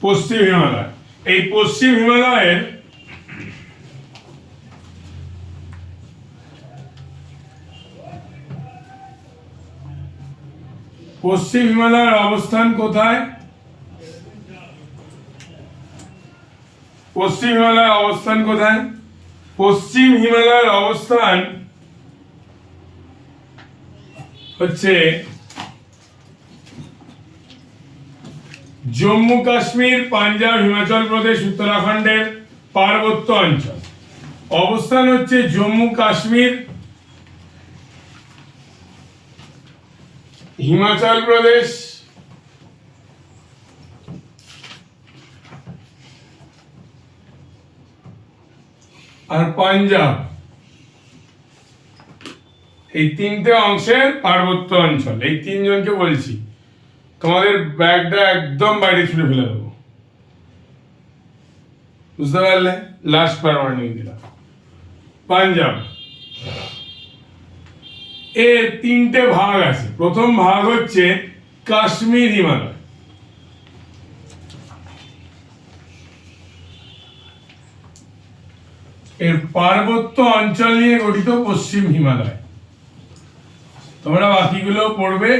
পশ্চিম হিমালয়। এই পশ্চিম হিমালয়ের অবস্থান কোথায়? পশ্চিম হিমালয়ের অবস্থান কোথায়? পশ্চিম হিমালয়ের অবস্থান হচ্ছে জম্মু কাশ্মীর, পাঞ্জাব, হিমাচল প্রদেশ, উত্তরাখণ্ডের পার্বত্য অঞ্চল। অবস্থান হচ্ছে জম্মু কাশ্মীর, হিমাচল প্রদেশ, আর পাঞ্জাব, এই তিনটে অংশের পার্বত্য অঞ্চল। এই তিনজনকে বলছি, তোমাদের ব্যাগটা একদম বাইরে ছুড়ে ফেলে দেবো, বুঝতে পারলে? লাস্ট বার ওয়ার্নিং দিলাম। পাঞ্জাব এর তিনটে ভাগ আছে। প্রথম ভাগ হচ্ছে কাশ্মীর হিমালয়, এর পার্বত্য অঞ্চল নিয়ে গঠিত পশ্চিম হিমালয়। তোমরা বাকিগুলো পড়বে,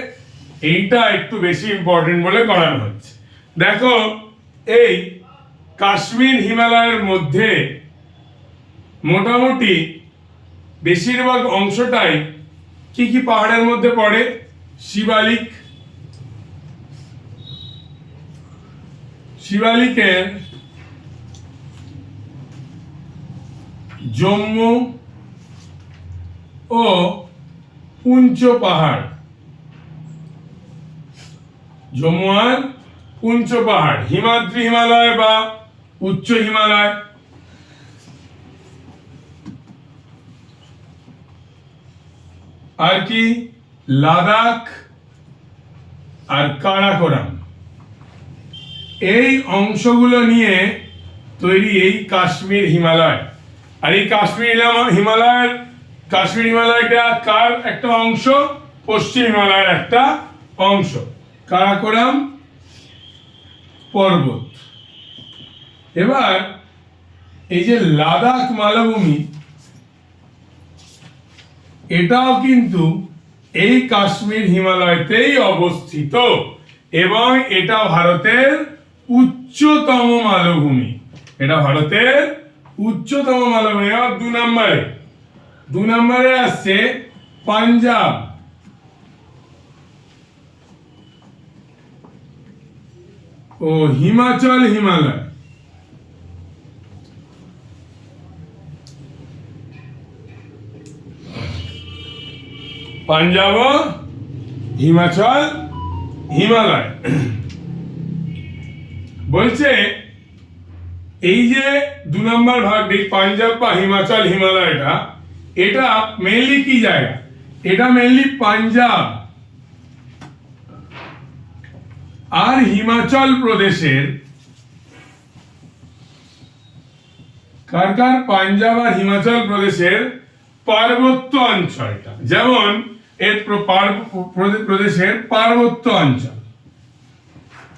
এইটা একটু বেশি ইম্পর্টেন্ট বলে করানো হচ্ছে। দেখো, এই কাশ্মীর হিমালয়ের মধ্যে মোটামুটি বেশিরভাগ অংশটাই কি কি পাহাড়ের মধ্যে পড়ে? শিবালিকের জম্মু ও পুঞ্চ পাহাড়, জম্মু আর পুঞ্চ পাহাড়, হিমাদ্রি হিমালয় বা উচ্চ হিমালয়, আর কি লাদাখ আর কারাকোরাম, এই অংশগুলো নিয়ে তৈরি এই কাশ্মীর হিমালয়। আর এই কাশ্মীর হিমালয়টা কার একটা অংশ? পশ্চিম হিমালয়ের একটা অংশ, কারাকোরাম পর্বত। এবার এই যে লাদাখ মালভূমি, এটাও কিন্তু এই কাশ্মীর হিমালয়তেই অবস্থিত এবং এটা ভারতের উচ্চতম মালভূমি। এটা ভারতের উচ্চতম মালভূমি। আর দু নম্বরে আসছে পাঞ্জাব। ও হিমাচল হিমালয়। পাঞ্জাব ও হিমাচল হিমালয় বলছে এই যে দু নম্বর ভাগটি পাঞ্জাব বা হিমাচল হিমালয়টা, এটা মেইনলি কি জায়গা? এটা মেইনলি পাঞ্জাব আর হিমাচল প্রদেশের, পাঞ্জাব আর হিমাচল প্রদেশের পার্বত্য অঞ্চলটা, যেমন এর প্রদেশের পার্বত্য অঞ্চল,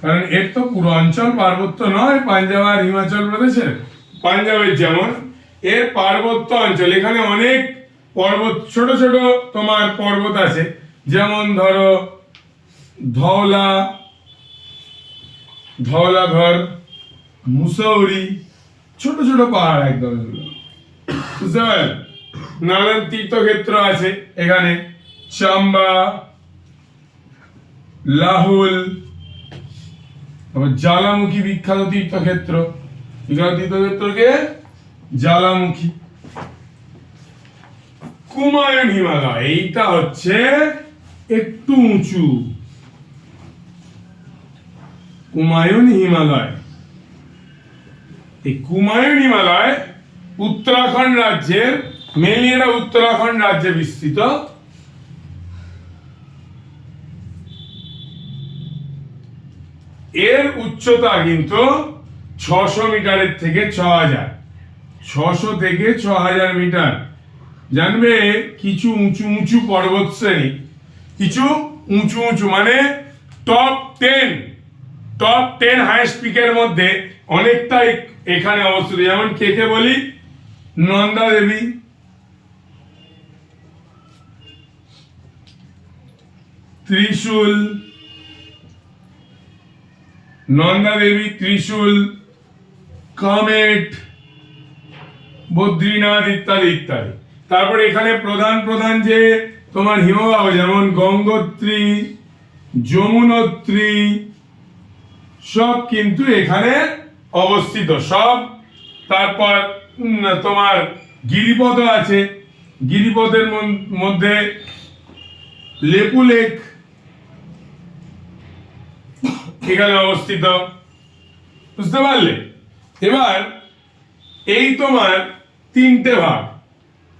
কারণ এর তো পুরো অঞ্চল পার্বত্য নয় পাঞ্জাব আর হিমাচল প্রদেশের। পাঞ্জাবের যেমন এর পার্বত্য অঞ্চল, এখানে অনেক পর্বত, ছোট ছোট তোমার পর্বত আছে, যেমন ধরো ধওলাধর, মুসৌরি, ছোট ছোট পাহাড় একদম এগুলো, বুঝতে পারলে? নানান তীর্থক্ষেত্র আছে এখানে, চাম্বা, লাহুল, জ্বালামুখী বিখ্যাত তীর্থক্ষেত্র, তীর্থক্ষেত্রকে জ্বালামুখী। কুমায়ুন হিমালয়, এইটা হচ্ছে একটু উঁচু, কুমায়ুন হিমালয়। এই কুমায়ুন হিমালয় উত্তরাখণ্ড রাজ্যের, মেনলি এটা উত্তরাখণ্ড রাজ্যে বিস্তৃত। এর উচ্চতা কিন্তু 600 মিটারের থেকে 6000, 600 থেকে 6000 মিটার। জানবে কিছু উঁচু উঁচু পর্বত শ্রেণী, কিছু উঁচু উঁচু মানে টপ 10 টপ 10 হাইয়েস্ট পিকের মধ্যে অনেকটাই এখানে অবস্থিত। যেমন কে বলি, নন্দা দেবী, ত্রিশূল, নন্দা দেবী, ত্রিশূল, কামেট, বদ্রীনাথ ইত্যাদি ইত্যাদি। তারপরে এখানে প্রধান প্রধান যে তোমার হিমবাহ, যেমন গঙ্গোত্রী, যমুনোত্রী, সব কিন্তু এখানে অবস্থিত সব। তারপর তোমার গিরিপদ আছে, গিরিপদের মধ্যে লেপু লেক এখানে অবস্থিত, বুঝতে পারলে? এবার এই তোমার তিনটে ভাগ,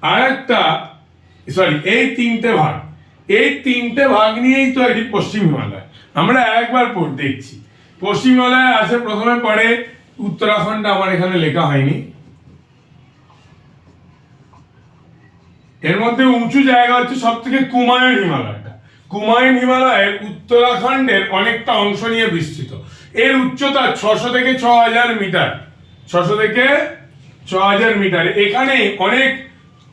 আর একটা এই তিনটে ভাগ নিয়েই তো এটি পশ্চিম হিমালয়। আমরা একবার দেখছি পশ্চিম হিমালয় আছে, প্রথমে পড়ে উত্তরাখণ্ড, আমার এখানে লেখা হয়নি। এর মধ্যে উঁচু জায়গা হচ্ছে সব থেকে কুমায়ুন হিমালয়টা। কুমায়ুন হিমালয়ের উত্তরাখণ্ডের অনেকটা অংশ নিয়ে বিস্তৃত। এর উচ্চতা 600 থেকে 6000 মিটার, 600 থেকে 6000 মিটার। এখানে অনেক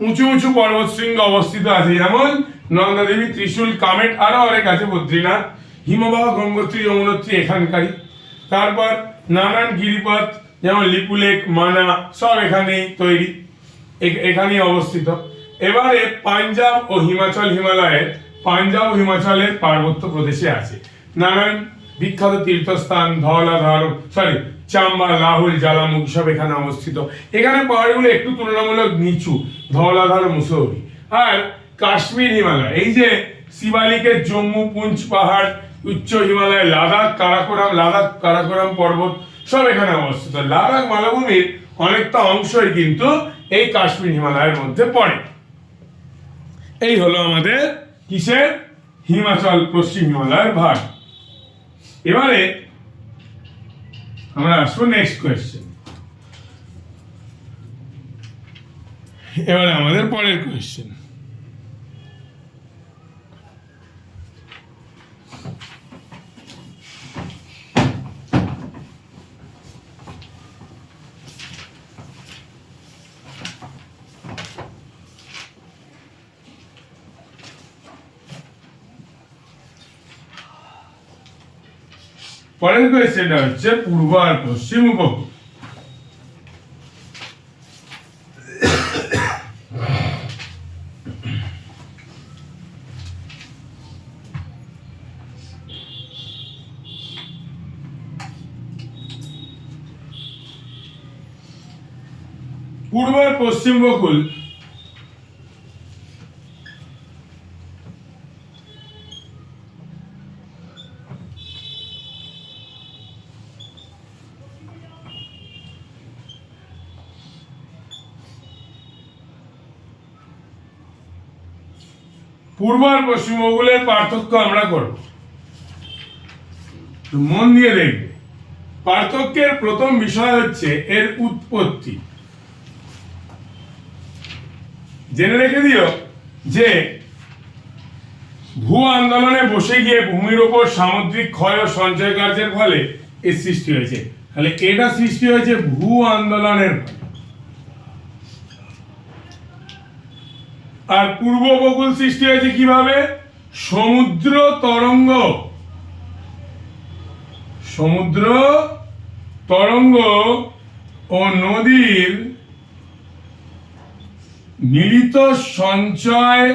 উঁচু উঁচু পর্বত শৃঙ্গ অবস্থিত আছে, যেমন নন্দা দেবী, ত্রিশূল, কামেট, আরো অনেক আছে, বদ্রীনাথ, হিমবাহ, গঙ্গোত্রী, যমুনোত্রী এখানকারই। তারপর নানান গিরিপথ, যেমন লিপুলেক, মানা, সব এখানেই তৈরি, এখানেই অবস্থিত। এবারে পাঞ্জাব ও হিমাচলের পার্বত্য প্রদেশে আছে নানান বিখ্যাত তীর্থস্থান, চাম্বা, লাহুল, জ্বালামুখী সব এখানে অবস্থিত। এখানে পাহাড়গুলো একটু তুলনামূলক নিচু, ধওলাধর, মুসৌরি। আর কাশ্মীর হিমালয়, এই যে শিবালিকের জম্মু, পুঞ্চ পাহাড়, উচ্চ হিমালয়, লাদাখ কারাকোরাম পর্বত সব এখানে অবস্থিত। লাদাখ মালভূমির অনেকটা অংশই কিন্তু এই কাশ্মীর হিমালয়ের মধ্যে পড়ে। এই হলো আমাদের কিসের হিমাচল, পশ্চিম হিমালয়ের ভাগ। এবারে আমরা আসবো নেক্সট কোয়েশ্চেন। এবারে আমাদের পরের কোয়েশ্চেন, পরের কোয়েশ্চেনটা হচ্ছে পূর্ব আর পশ্চিম উপকূল। পূর্ব আর পশ্চিম উপকূল পূর্ব আর পশ্চিম উপকূলের পার্থক্য আমরা করব, মন দিয়ে দেখবে। পার্থক্যের প্রথম বিষয় হচ্ছে এর উৎপত্তি। জেনে রেখে দিও যে ভূ আন্দোলনে বসে গিয়ে ভূমির উপর সামুদ্রিক ক্ষয় ও সঞ্চয় কার্যের ফলে এর সৃষ্টি হয়েছে। তাহলে এটা সৃষ্টি হয়েছে ভূ আন্দোলনের ফলে। আর পূর্ব উপকূল সৃষ্টি হয়েছে কিভাবে? সমুদ্র তরঙ্গ ও নদীর মিলিত সঞ্চয়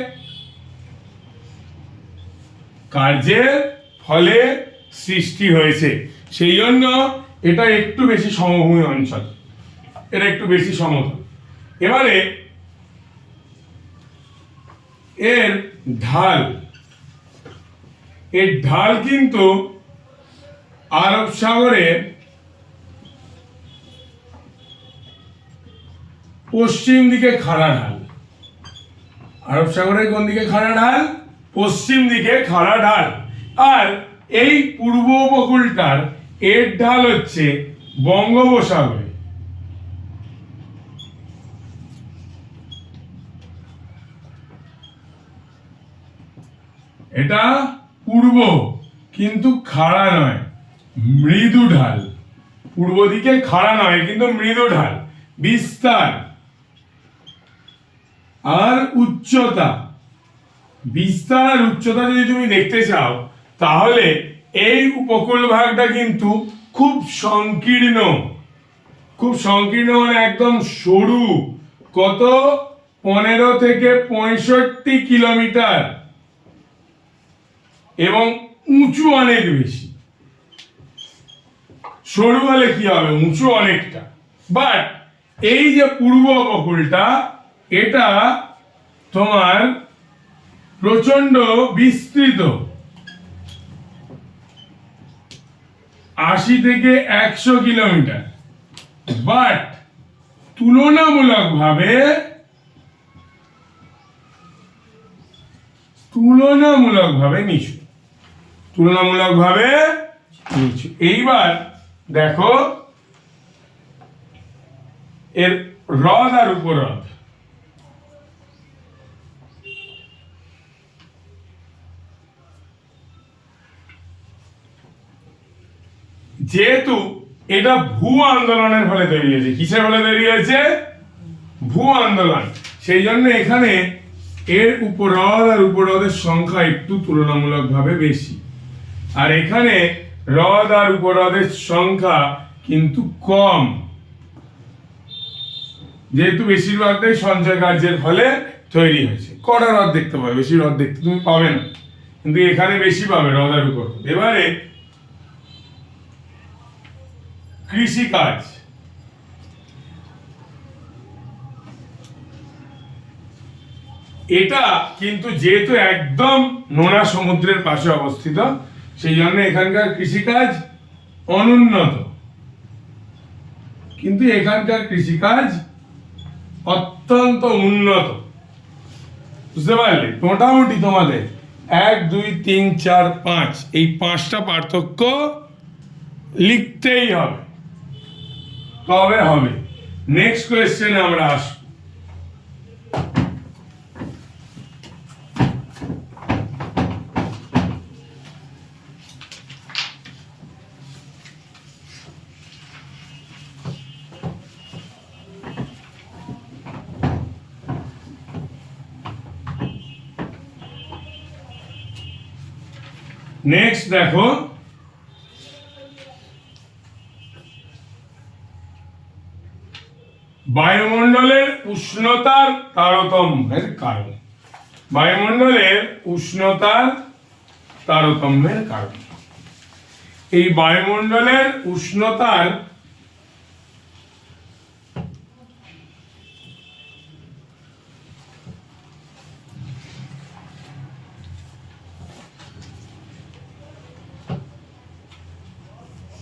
কার্যের ফলে সৃষ্টি হয়েছে। সেই জন্য এটা একটু বেশি সমভূমি অঞ্চল, এটা একটু বেশি সমতল। এবারে এর ঢাল কিন্তু আরব সাগরের পশ্চিম দিকে খাড়া ঢাল। আরব সাগরের কোন দিকে খাড়া ঢাল? পশ্চিম দিকে খাড়া ঢাল। আর এই পূর্ব উপকূলটার এর ঢাল হচ্ছে বঙ্গোপসাগরে। এটা পূর্ব, কিন্তু খাড়া নয়, মৃদু ঢাল, পূর্ব দিকে খাড়া নয় কিন্তু মৃদু ঢাল, বিস্তার আর উচ্চতা। বিস্তার আর উচ্চতা যদি তুমি দেখতে চাও তাহলে এই উপকূল ভাগটা কিন্তু খুব সংকীর্ণ, খুব সংকীর্ণ মানে একদম সরু, কত 15 থেকে 65 কিলোমিটার, এবং উঁচু অনেক বেশি। সরু হলে কি হবে, উঁচু অনেকটা। বাট এই যে পূর্ব উপকূলটা, এটা তোমার প্রচন্ড বিস্তৃত, 80 থেকে 100 কিলোমিটার, বাট তুলনামূলকভাবে নিচু, তুলনামূলকভাবে নিচু। এইবার দেখো এর হ্রদ আর উপহ্রদ। যেহেতু এটা ভূ আন্দোলনের ফলে তৈরি হয়েছে, কিসের ফলে তৈরি হয়েছে, ভূ আন্দোলন, সেই জন্য এখানে এর উপহ্রদ আর উপহ্রদের সংখ্যা একটু তুলনামূলকভাবে বেশি, আর এখানে হ্রদ আর উপহ্রদের সংখ্যা কিন্তু কম, যেহেতু বেশিরভাগটাই সঞ্চয় কার্যের ফলে তৈরি হয়েছে। কটা হ্রদ দেখতে পাবে, বেশি হ্রদ দেখতে তুমি পাবে না, কিন্তু এখানে বেশি পাবে হ্রদ আর উপহ্রদ। এবারে কৃষিকাজ। এটা কিন্তু যেহেতু একদম নোনা সমুদ্রের পাশে অবস্থিত, সেই জন্য এখানকার কৃষিকাজ অনুন্নত, কিন্তু এখানকার কৃষিকাজ অত্যন্ত উন্নত। বুঝতে পারলে? মোটামুটি তোমাদের 1 2 3 4 5 এই 5টা পার্থক্য লিখতেই হবে, তবে হবে। নেক্সট কোয়েশ্চেনে আমরা আসব। নেক্সট দেখো, বায়ুমণ্ডলের উষ্ণতার তারতম্যের কারণ। বায়ুমণ্ডলের উষ্ণতার তারতম্যের কারণ। এই বায়ুমণ্ডলের উষ্ণতার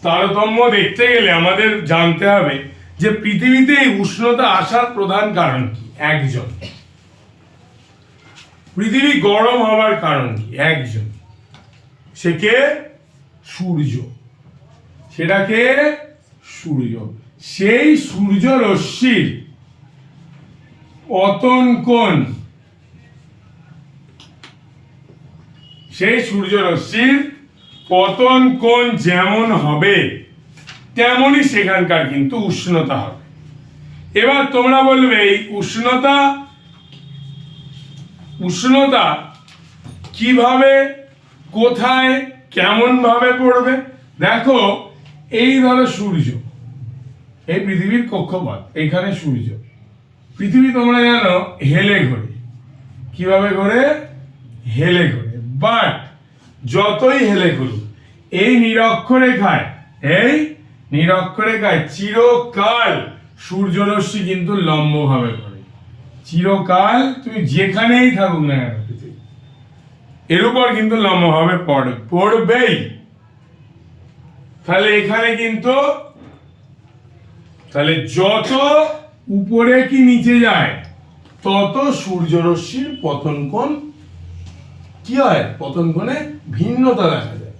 তারতম্য দেখতে গেলে আমাদের জানতে হবে যে পৃথিবীতে এই উষ্ণতা আসার প্রধান কারণ কি। একজন। পৃথিবী গরম হওয়ার কারণ কি? একজন। সে কে? সূর্য। সেটা কে? সূর্য। সেই সূর্য রশ্মির পতন কোণ, সেই সূর্য রশ্মির পতন কোণ যেমন হবে তেমনই সেখানকার কিন্তু উষ্ণতা হবে। এবার তোমরা বলবে এই উষ্ণতা কিভাবে, কোথায়, কেমন ভাবে পড়বে? দেখো, এই ধরো সূর্য, এই পৃথিবীর কক্ষপথ, এইখানে সূর্য। পৃথিবী তোমরা জানো হেলে ঘোরে। কিভাবে ঘোরে? হেলে ঘোরে। বাট যতই হেলে ঘুরুক, এই নিরক্ষরেখায় চিরকাল সূর্যরশ্মি কিন্তু লম্বভাবে পড়ে। চিরকাল তুমি যেখানেই থাকুক না কেন পৃথিবী, এর উপর কিন্তু লম্বভাবে পড়বেই। তাহলে এখানে কিন্তু, তাহলে যত উপরে কি নিচে যায় তত সূর্যরশ্মির পতন কোণ কি হয়? পতন কোণে ভিন্নতা দেখা যায়।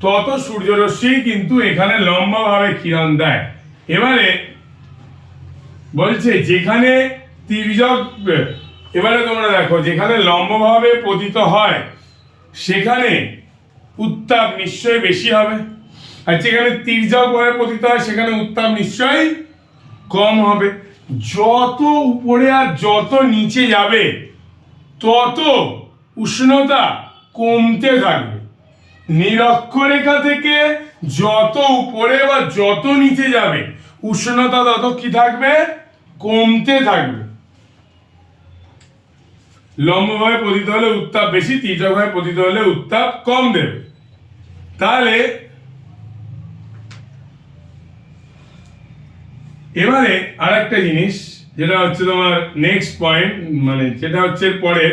তত সূর্যরশ্মি কিন্তু এখানে লম্বাভাবে কিরণ দেয়। এবারে বলছে যেখানে তির্যক, এবারে তোমরা দেখো যেখানে লম্বভাবে পতিত হয় সেখানে উত্তাপ নিশ্চয়ই বেশি হবে। আর যেখানে তির্যক ভাবে পতিত হয় সেখানে উত্তাপ নিশ্চয়ই কম হবে। যত উপরে আর যত নিচে যাবে তত উষ্ণতা কমতে থাকবে। নিরক্ষরেখা থেকে যত উপরে বা যত নিচে যাবে উষ্ণতা তত কি থাকবে? কমতে থাকবে। লম্বভাবে পতিত হলে উত্তাপ বেশি, তির্যকভাবে পতিত হলে উত্তাপ কম দেবে। তাহলে এবারে আর একটা জিনিস যেটা হচ্ছে তোমার নেক্সট পয়েন্ট, মানে যেটা হচ্ছে পরে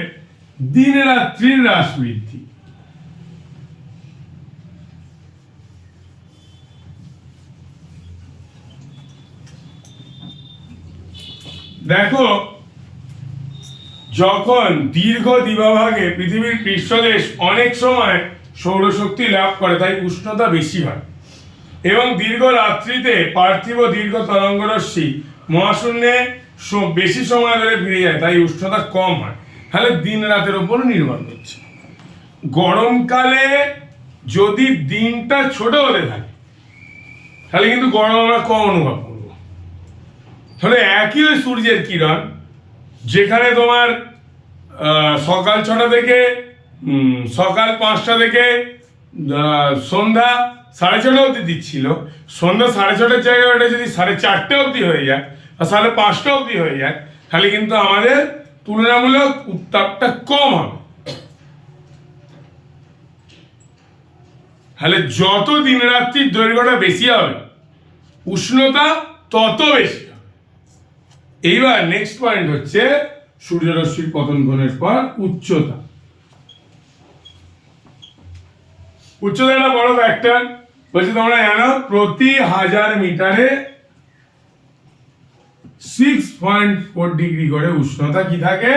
দিন রাত্রির হ্রাস বৃদ্ধি। দেখো, যখন দীর্ঘ দিবাভাগে পৃথিবীর পৃষ্ঠদেশ অনেক সময় সৌরশক্তি লাভ করে তাই উষ্ণতা বেশি হয়, এবং দীর্ঘ রাত্রিতে পার্থিব দীর্ঘ তরঙ্গরশ্মি মহাশূন্যে বেশি সময় ধরে ফিরে যায় তাই উষ্ণতা কম হয়। তাহলে দিন রাতের উপর নির্ভর করছে। গরমকালে যদি দিনটা ছোট হতে থাকে তাহলে কিন্তু গরম আমরা কম অনুভব করবো। তাহলে একই ওই সূর্যের কিরণ, যেখানে তোমার সকাল 6টা থেকে সকাল 5টা থেকে সন্ধ্যা 6:30 অবধি দিচ্ছিল, সন্ধ্যা 6:30টার জায়গায় ওটা যদি 4:30 অবধি হয়ে যায় বা 5:30 অবধি হয়ে যায় তাহলে কিন্তু আমাদের তুলনামূলক উত্তাপটা কম হবে। তাহলে যত দিন রাত্রির দৈর্ঘ্যটা বেশি হবে উষ্ণতা তত বেশি হবে। এইবার নেক্সট পয়েন্ট হচ্ছে সূর্যরশ্মির পতন কোণের পর উচ্চতা। উচ্চতা একটা বড় ফ্যাক্টর। বলছি তোমরা জানো প্রতি 1000 মিটারে 6.4 ডিগ্রি করে উষ্ণতা কি থাকে?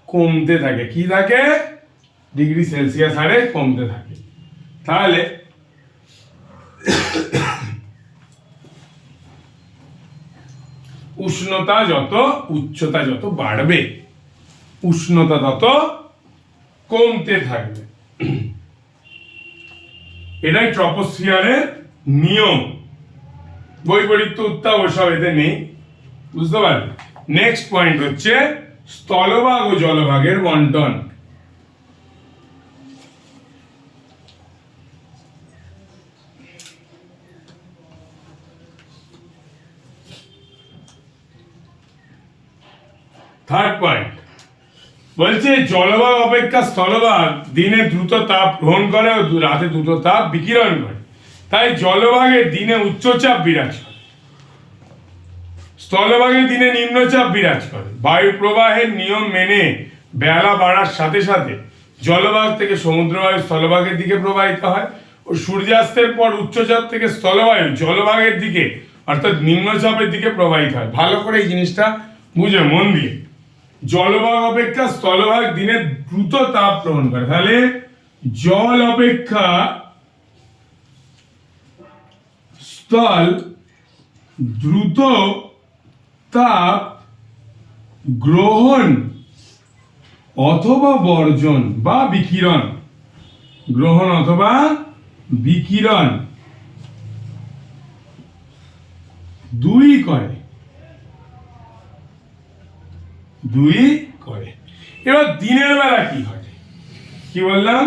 কমতে থাকে। কি থাকে? ডিগ্রি সেলসিয়াস হারে কমতে থাকে। তাহলে উষ্ণতা যত, উচ্চতা যত বাড়বে উষ্ণতা তত কমতে থাকবে। এটাই ট্রপোস্ফিয়ারের নিয়ম। বৈপরীত্য উত্তাপ ওসব এতে নেই, বুঝতে পারলে? নেক্সট পয়েন্ট হচ্ছে স্থলভাগ ও জলভাগের বন্টন। থার্ড পয়েন্ট বলছে জলভাগ অপেক্ষা স্থলভাগ দিনে দ্রুত তাপ গ্রহণ করে ও রাতে দ্রুত তাপ বিকিরণ করে, তাই জলভাগে দিনে উচ্চচাপ বিরাজ করে, স্থলভাগে দিনে নিম্নচাপ বিরাজ করে। বায়ু প্রবাহের নিয়ম মেনে বেলা বাড়ার সাথে সাথে জলভাগ থেকে সমুদ্রবায়ু স্থলভাগের দিকে প্রবাহিত হয় ও সূর্যাস্তের পর উচ্চচাপ থেকে স্থলবায়ু জলভাগের দিকে অর্থাৎ নিম্নচাপের দিকে প্রবাহিত হয়। ভালো করে এই জিনিসটা বুঝে মন দিয়ে। জলভাগ অপেক্ষা স্থলভাগ দিনে দ্রুত তাপ গ্রহণ করে, তাহলে জল অপেক্ষা স্থল দ্রুত তাপ গ্রহণ অথবা বর্জন বা বিকিরণ, গ্রহণ অথবা বিকিরণ দুই করে। এবার দিনের বেলা কি ঘটে? কি বললাম?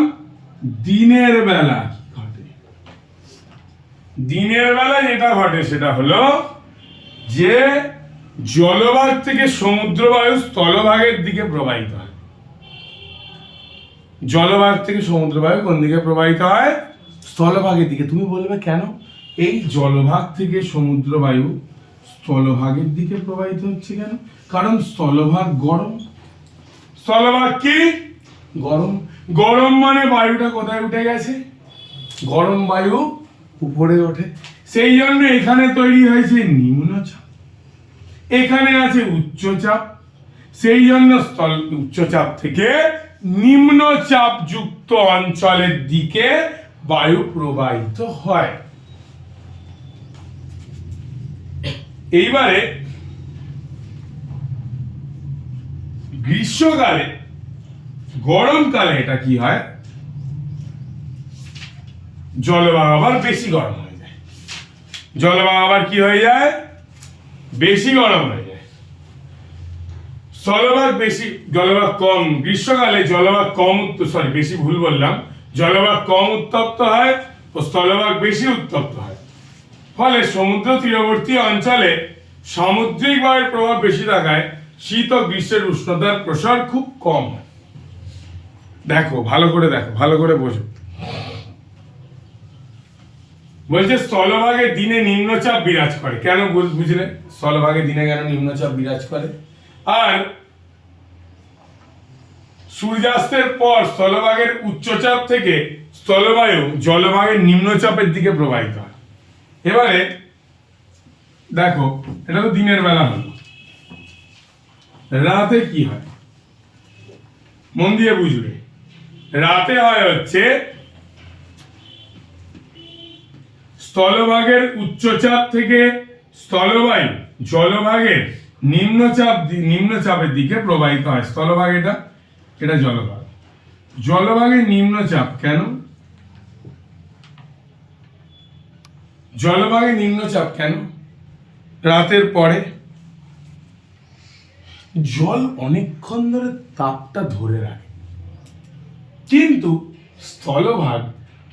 দিনের বেলা কি ঘটে? দিনের বেলা যেটা ঘটে সেটা হলো যে জলভাগ থেকে সমুদ্রবায়ু স্থলভাগের দিকে প্রবাহিত হয়। জলভাগ থেকে সমুদ্রবায়ু কোন দিকে প্রবাহিত হয়? স্থলভাগের দিকে। তুমি বলবে কেন? এই জলভাগ থেকে সমুদ্রবায়ু স্থলভাগের দিকে প্রবাহিত হচ্ছে কেন? কারণ স্থলভাগ গরম। স্থলভাগ কি? গরম। গরম মানে বায়ুটা কোথায় উঠে গেছে? গরম বায়ু উপরে ওঠে। সেই জন্য এখানে তৈরি হয়েছে নিম্নচাপ, এখানে আছে উচ্চচাপ। সেই জন্য উচ্চচাপ থেকে নিম্নচাপ যুক্ত অঞ্চলের দিকে বায়ু প্রবাহিত হয়। এইবারে জলভাগ আবার বেশি গরম হয়ে যায়। জলভাগ আবার কি হয়ে যায়? বেশি গরম হয়ে যায়। স্থলভাগ বেশি, জলভাগ কম। গ্রীষ্মকালে জলভাগ কম বেশি ভুল বললাম, জলভাগ কম উত্তপ্ত হয় ও স্থলভাগ বেশি উত্তপ্ত হয়। ফলে সমুদ্র তীরবর্তী অঞ্চলে সামুদ্রিক বায়ুর প্রভাব বেশি থাকায় শীত ও গ্রীষ্মের উষ্ণতার প্রসার খুব কম হয়। দেখো, ভালো করে বোঝো। বলছে স্থলভাগে দিনে নিম্নচাপ বিরাজ করে। কেন বুঝলে স্থলভাগে দিনে কেন নিম্নচাপ বিরাজ করে? আর সূর্যাস্তের পর স্থলভাগের উচ্চচাপ থেকে স্থলবায়ু জলভাগের নিম্নচাপের দিকে প্রবাহিত হয়। এবারে দেখো, এটা তো দিনের বেলা হলো, রাতে কি হয় মন দিয়ে বুঝবে। রাতে হয় হচ্ছে স্থলভাগের উচ্চচাপ থেকে স্থলবায়ু জলভাগের নিম্নচাপের দিকে প্রবাহিত হয়। স্থলভাগ এটা জলভাগ। জলভাগের নিম্নচাপ কেন? জলভাগে নিম্নচাপ কেন? রাতের পরে জল অনেকক্ষণ ধরে তাপটা ধরে রাখে, কিন্তু স্থলভাগ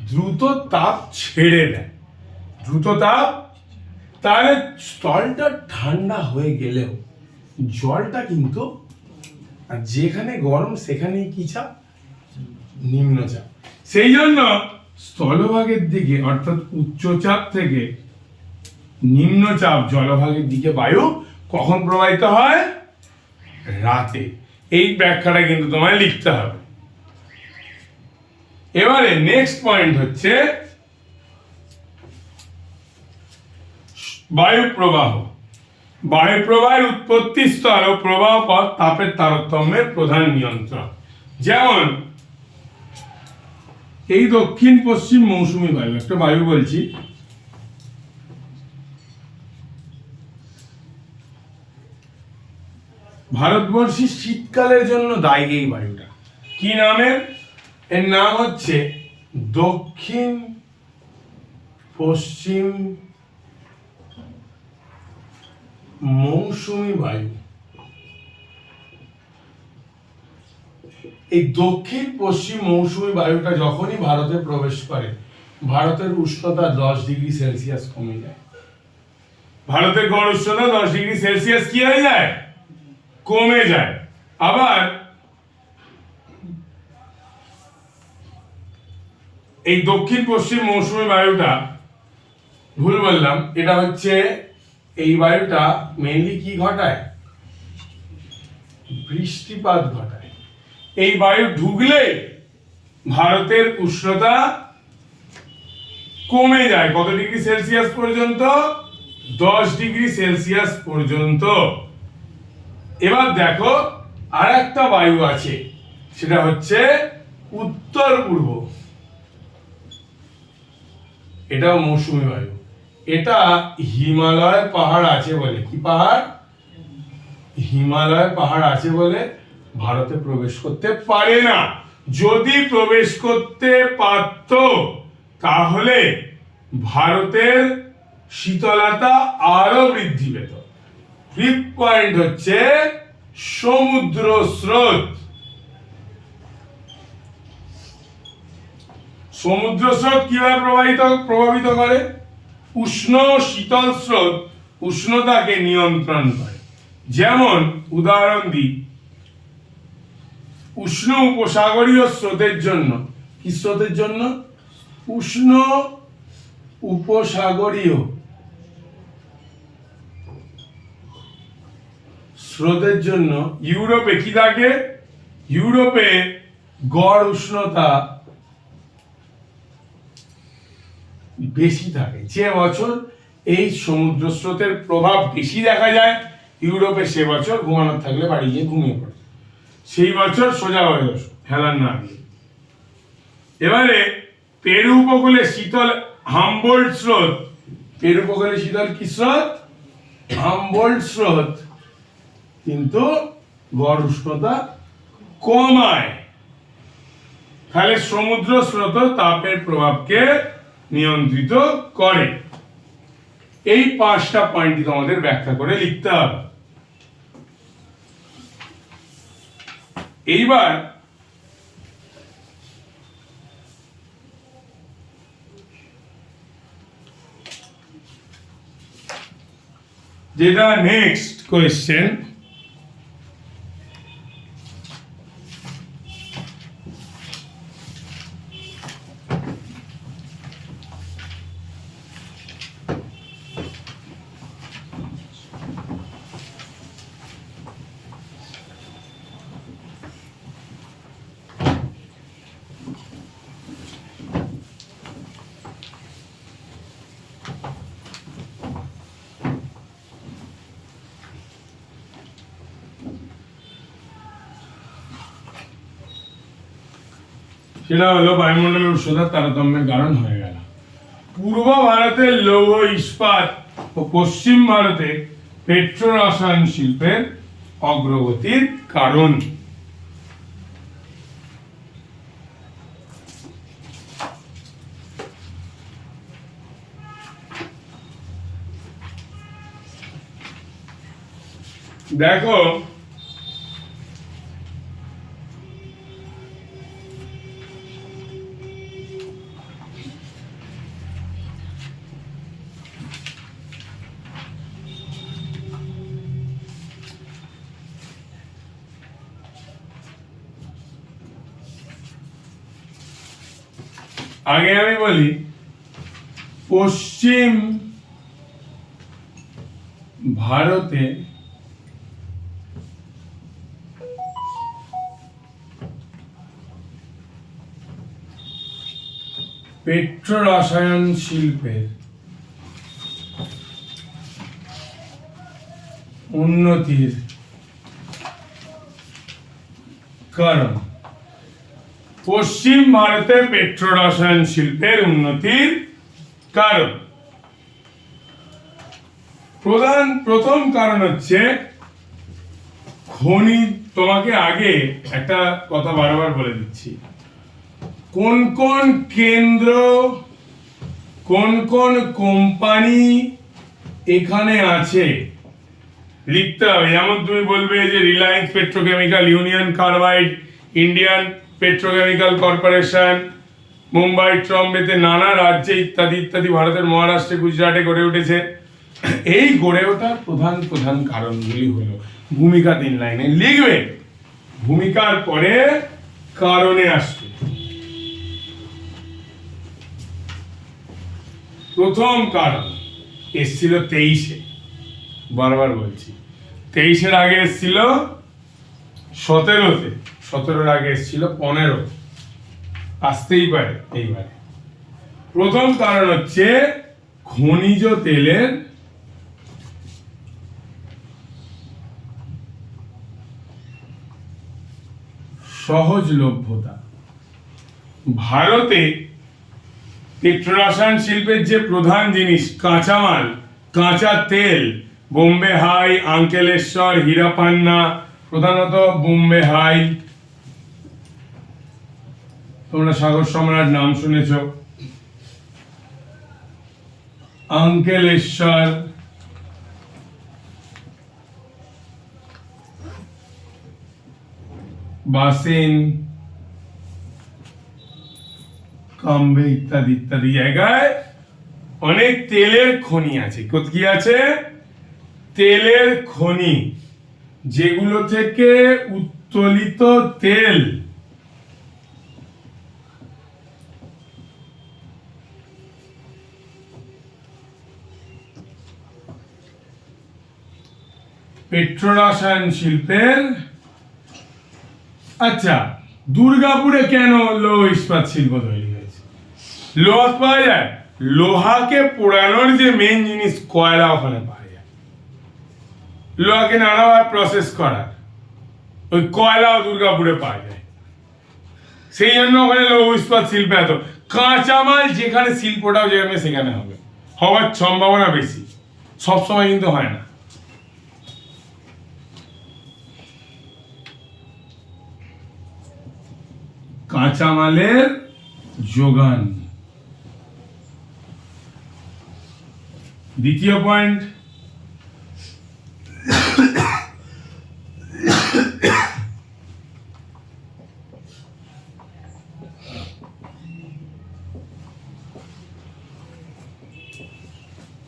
দ্রুত তাপ ছেড়ে দেয়। তাহলে স্থলটা ঠান্ডা হয়ে গেলেও জলটা কিন্তু, আর যেখানে গরম সেখানেই কি চাপ? নিম্নচাপ। সেই জন্য স্থলভাগের দিকে অর্থাৎ উচ্চচাপ থেকে নিম্নচাপ জলভাগের দিকে বায়ু কখন প্রবাহিত হয়? রাতে। এই ব্যাখ্যাটা কিন্তু তোমায় লিখতে হবে। এবারে নেক্সট পয়েন্ট হচ্ছে বায়ু প্রবাহ। বায়ু প্রবাহের উৎপত্তি স্থল ও প্রবাহ পথ তাপের তারতম্যের প্রধান নিয়ন্ত্রক। যেমন এই দক্ষিণ পশ্চিম মৌসুমী বায়ু, একটা বায়ু বলছি, ভারতবর্ষে শীতকালের জন্য দায়ী এই বায়ুটা। কি নামের? এর নাম হচ্ছে দক্ষিণ পশ্চিম মৌসুমী বায়ু। এই দক্ষিণ পশ্চিম মৌসুমী বায়ুটা যখনই ভারতে প্রবেশ করে, ভারতের উষ্ণতা 10 ডিগ্রি সেলসিয়াস কমে যায়। ভারতের গড় উষ্ণতা 10 ডিগ্রি সেলসিয়াস কি হয়ে যায়? কমে যায়। আবার এই দক্ষিণ পশ্চিম মৌসুমী বায়ুটা, ভুল বললাম, এটা হচ্ছে এই বায়ুটা মেইনলি কি ঘটায়? বৃষ্টিপাত ঘটায়। এই বায়ু ঢুকলে ভারতের উষ্ণতা কমে যায়। কত ডিগ্রি সেলসিয়াস পর্যন্ত? 10 ডিগ্রি সেলসিয়াস পর্যন্ত। এবার দেখো, আর একটা বায়ু আছে, সেটা হচ্ছে উত্তর পূর্ব। এটাও মৌসুমী বায়ু। এটা হিমালয় পাহাড় আছে বলে, কি পাহাড়? হিমালয় পাহাড় আছে বলে ভারতে প্রবেশ করতে পারে না। যদি প্রবেশ করতে পারত তাহলে ভারতের শীতলতা আরো বৃদ্ধি পেত। ফিফথ পয়েন্ট হচ্ছে সমুদ্র স্রোত। সমুদ্র স্রোত কিভাবে প্রভাবিত করে? উষ্ণ শীতল স্রোত উষ্ণতাকে নিয়ন্ত্রণ করে। যেমন উদাহরণ দিই, উষ্ণ উপসাগরীয় স্রোতের জন্য, কি স্রোতের জন্য? উষ্ণ উপসাগরীয় স্রোতের জন্য ইউরোপে কি থাকে? ইউরোপে গড় উষ্ণতা বেশি থাকে। যে বছর এই সমুদ্র স্রোতের প্রভাব বেশি দেখা যায় ইউরোপে, সে বছর ঘুমানোর থাকলে বাড়ি গিয়ে ঘুমিয়ে পড়ে, সেই বছর সোজা হয়ে বসো, হেলার না দিয়ে। এবারে পেরু উপকূলে শীতল হামবোল্ট স্রোত, পেরু উপকূলে শীতল কি স্রোত? হামবোল্ট স্রোত কিন্তু গড় উষ্ণতা কমায়। তাহলে সমুদ্র স্রোত তাপের প্রভাবকে নিয়ন্ত্রিত করে। এই 5টা পয়েন্ট তোমাদের ব্যাখ্যা করে লিখতে হবে। এইবার যেটা নেক্সট কোয়েশ্চেন, সেটা হলো বায়ুমণ্ডলের উষ্ণতার তারতম্যের কারণ হয়ে গেল। পূর্ব ভারতের লৌহ ইস্পাত ও পশ্চিম ভারতে পেট্রো রসায়ন শিল্পের অগ্রগতির কারণ। দেখো আগে আমি বলি, পশ্চিম ভারতে পেট্রো রসায়ন শিল্পের উন্নতির কারণ। পশ্চিম ভারতে পেট্রো রসায়ন শিল্পের উন্নতির কারণ, প্রথম কারণ হচ্ছে খনি। তোমাকে আগে একটা কথা বারবার বলে দিচ্ছি, কোন কোন কেন্দ্র, কোন কোন কোম্পানি এখানে আছে লিখতে হবে। যেমন তুমি বলবে যে Reliance petrochemical, Union Carbide, Indian petrochemical corporation, Mumbai, ট্রম্বেতে, নানা রাজ্যে ইত্যাদি ইত্যাদি, ভারতের মহারাষ্ট্রে, গুজরাটে গড়ে উঠেছে। এই গড়ে ওঠার প্রধান প্রধান কারণগুলি হলো, ভূমিকা 3 লাইনে লিখবে, ভূমিকার পরে কারণে আসবে। প্রথম কারণ এসছিল 23-এ, বারবার বলছি 23-এর আগে এসছিল 17-তে, 17-র আগে এসছিল 15, আসতেই পারে এইবারে। প্রথম কারণ হচ্ছে খনিজ তেলের সহজলভ্যতা। ভারতে পেট্রো রসায়ন শিল্পের যে প্রধান জিনিস কাঁচামাল, কাঁচা তেল, বোম্বে হাই, আঙ্কেলেশ্বর, হীরাপান্না, প্রধানত বোম্বে হাই, তোমরা সাগর সম্রাট নাম শুনেছ, আঙ্কেলেশ্বর, বাসেন, কাম্বে ইত্যাদি ইত্যাদি জায়গায় অনেক তেলের খনি আছে। কি আছে? তেলের খনি, যেগুলো থেকে উত্তোলিত তেল পেট্রো রসায়ন শিল্পের। আচ্ছা, দুর্গাপুরে কেন লৌহ ইস্পাত শিল্প তৈরি হয়েছে? লোহা পাওয়া যায়, লোহাকে পোড়ানোর যে মেন জিনিস কয়লা ওখানে পাওয়া যায়, লোহাকে নানাভাবে প্রসেস করার ওই কয়লাও দুর্গাপুরে পাওয়া যায়। সেই জন্য ওখানে লৌহ ইস্পাত শিল্প এত। কাঁচামাল যেখানে শিল্পটাও যেখানে সেখানে হবে, হওয়ার সম্ভাবনা বেশি, সবসময় কিন্তু হয় না। কাঁচামালের যোগান, দ্বিতীয় পয়েন্ট,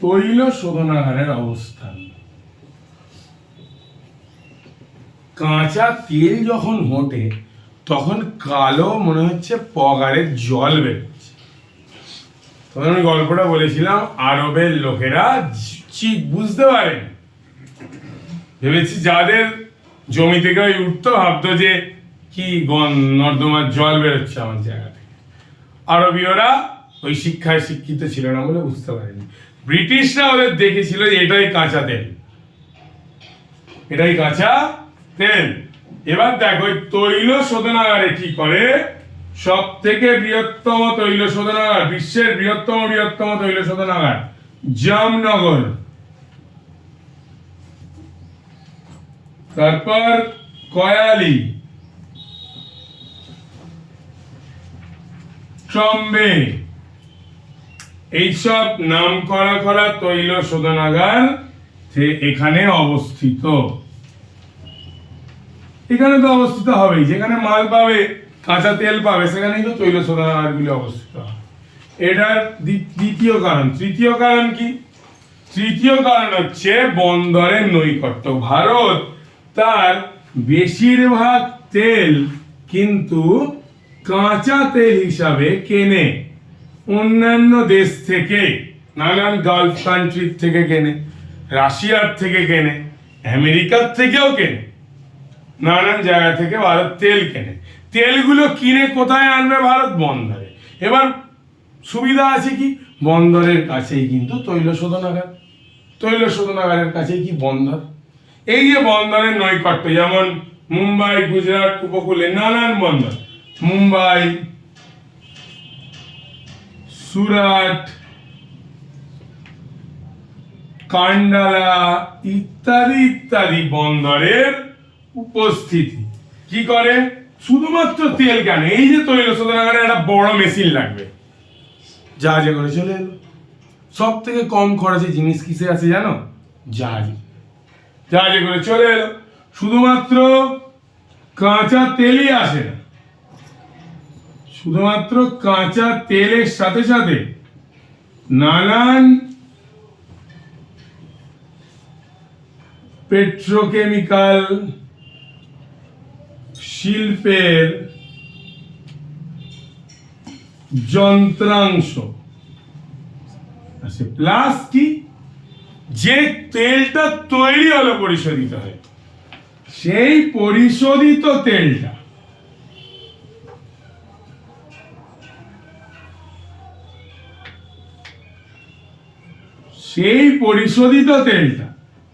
তৈল শোধনাগারের অবস্থান। কাঁচা তেল যখন ঘটে তখন কালো মনে হচ্ছে পগারের জল বেরোচ্ছে। তখন আমি গল্পটা বলেছিলাম, আরবের লোকেরা বুঝতে পারেন, ভেবেছি যাদের জমি থেকে ওই উঠতো ভাবতো যে কি নর্দমার জল বেরোচ্ছে আমার জায়গা থেকে। আরবীয়রা ওই শিক্ষায় শিক্ষিত ছিল না বলে বুঝতে পারেনি। ব্রিটিশরা ওদের দেখেছিল যে এটাই কাঁচা তেল, এটাই কাঁচা তেল। এবার দেখো ওই তৈল শোধনাগারে কি করে, সব থেকে বৃহত্তম তৈল শোধনাগার, বিশ্বের বৃহত্তম তৈল শোধনাগার জামনগর, তারপর কয়ালি, ট্রম্বে, এইসব নাম করা তৈল শোধনাগার এখানে অবস্থিত। এখানে তো অবস্থিত হবেই, যেখানে মাল পাবে, কাঁচা তেল পাবে, সেখানেই তো তৈল শোধনাগারগুলি অবস্থিত হবে। এটার দ্বিতীয় কারণ। তৃতীয় কারণ কি? তৃতীয় কারণ হচ্ছে বন্দরের নৈকট্য। ভারত তার বেশিরভাগ তেল কিন্তু কাঁচা তেল হিসাবে কেনে অন্যান্য দেশ থেকে, নানান গালফ কান্ট্রির থেকে কেনে, রাশিয়ার থেকে কেনে, আমেরিকার থেকেও কেনে, নানান জায়গা থেকে ভারত তেল কেনে। তেলগুলো কিনে কোথায় আনবে ভারত? বন্দরে। এবার সুবিধা আছে কি? বন্দরের কাছেই কিন্তু তৈল শোধনাগার, তৈল শোধনাগারের কাছেই কি বন্দর। এই যে বন্দরের নৈকট্য, যেমন মুম্বাই, গুজরাট উপকূলে নানান বন্দর, মুম্বাই, সুরাট, কান্ডালা ইত্যাদি ইত্যাদি বন্দরের উপস্থিতি কি করে? শুধুমাত্র তেল কেন, এই যে তৈল শোধনাগারে একটা বড় মেশিন লাগবে, জাহাজে করে চলে এলো। সব থেকে কম খরচে জিনিস কিসে আছে জানো? জাহাজে করে চলে এলো। শুধুমাত্র কাঁচা তেলই আসে না, শুধুমাত্র কাঁচা তেলের সাথে সাথে নানান পেট্রোকেমিক্যাল শিল্পের যন্ত্রাংশ আছে, প্লাস কি, যে তেলটা তৈরি হলো পরিশোধিত হয়, সেই পরিশোধিত তেলটা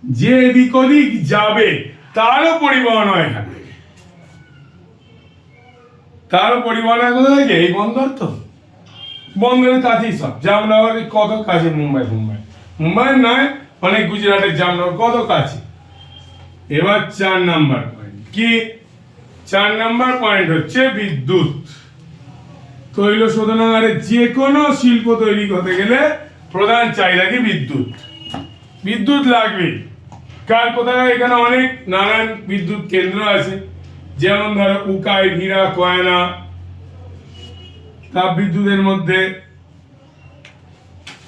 যে এদিক ওদিক যাবে তারও পরিবহন হয় এখান থেকে। তারও পরিবহন হয় কোথা থেকে? এই বন্দর। তো বন্দরের কাছেই সব। জামনগর কত কাছে, মুম্বাই নয়, অনেক গুজরাটের জামনগর কত কাছে। এবার 4 নাম্বার পয়েন্ট কি? 4 নাম্বার পয়েন্ট হচ্ছে বিদ্যুৎ। তৈল শোধনাগারে যে কোনো শিল্প তৈরি করতে গেলে প্রধান চাহিদা কি? বিদ্যুৎ। বিদ্যুৎ লাগবে। কার কোথায়? এখানে অনেক নানান বিদ্যুৎ কেন্দ্র আছে, যেমন ধরো উকাই, ভিরা, কয়না। তাপ বিদ্যুতের মধ্যে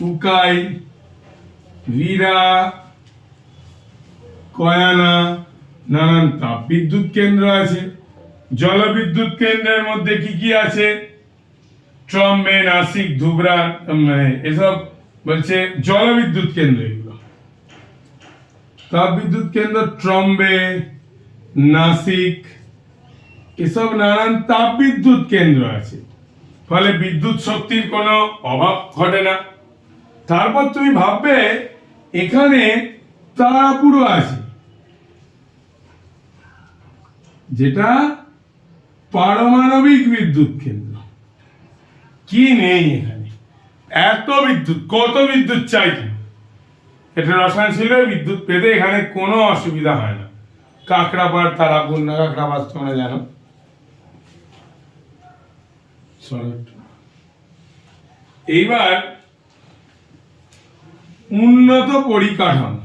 উকাই, ভিরা, কয়ানা নানান তাপ বিদ্যুৎ কেন্দ্র আছে। জলবিদ্যুৎ কেন্দ্রের মধ্যে কি কি আছে? ট্রম্বে, নাসিক, ধুবরা, এসব বলছে জলবিদ্যুৎ কেন্দ্র। এগুলো তাপ বিদ্যুৎ কেন্দ্র ট্রম্বে, নাসিক, এসব নানান তাপ বিদ্যুৎ কেন্দ্র আছে। ফলে বিদ্যুৎ শক্তির কোনো অভাব ঘটে না। তারপর তুমি ভাববে এখানে তারাপুরও আছে, যেটা পারমাণবিক বিদ্যুৎ কেন্দ্র। কি নেই এখানে? এত বিদ্যুৎ, কত বিদ্যুৎ চাই। এটা রসায়ন শিল্পে বিদ্যুৎ পেতে এখানে কোনো অসুবিধা হয় না। কাঁকড়াপাড়, তারাপুর না কাঁকড়াপাড় তোমরা জানো। এইবার উন্নত পরিকাঠামো।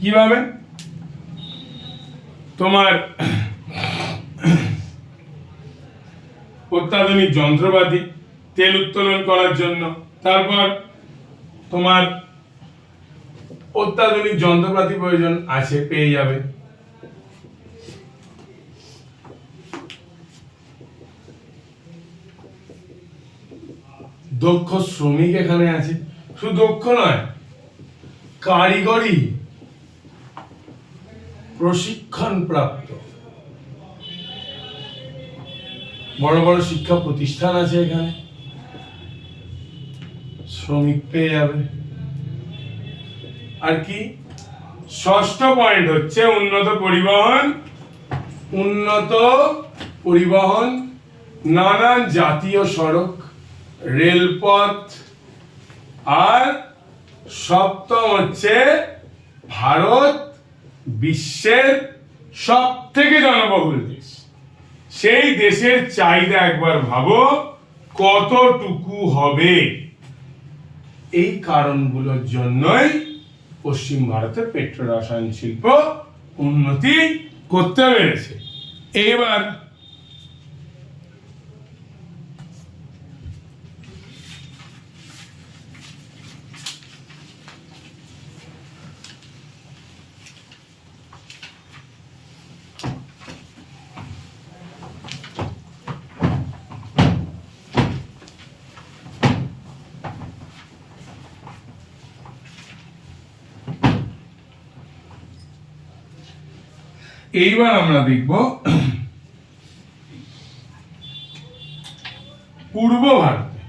কিভাবে? তোমার অত্যাধুনিক যন্ত্রপাতি, তেল উত্তোলন করার জন্য, তারপর তোমার অত্যাধুনিক যন্ত্রপাতি প্রয়োজন আছে, পেয়ে যাবে। দক্ষ শ্রমিক এখানে আছে, শুধু দক্ষ নয়, কারিগরি প্রশিক্ষণ প্রাপ্ত বড় বড় শিক্ষা প্রতিষ্ঠান আছে এখানে, শ্রমিক পেয়ে যাবে। আর কি ষষ্ঠ পয়েন্ট হচ্ছে উন্নত পরিবহন। উন্নত পরিবহন, নানান জাতীয় সড়ক, রেলপথ। আর সপ্তম হচ্ছে ভারত বিশ্বের সব থেকে জনবহুল দেশ। সেই দেশের চাহিদা একবার ভাবো কতটুকু হবে। এই কারণগুলোর জন্যই পশ্চিম ভারতে পেট্রো রসায়ন শিল্প উন্নতি করতে পেরেছে। এবার আমরা দেখব পূর্ব ভারতে।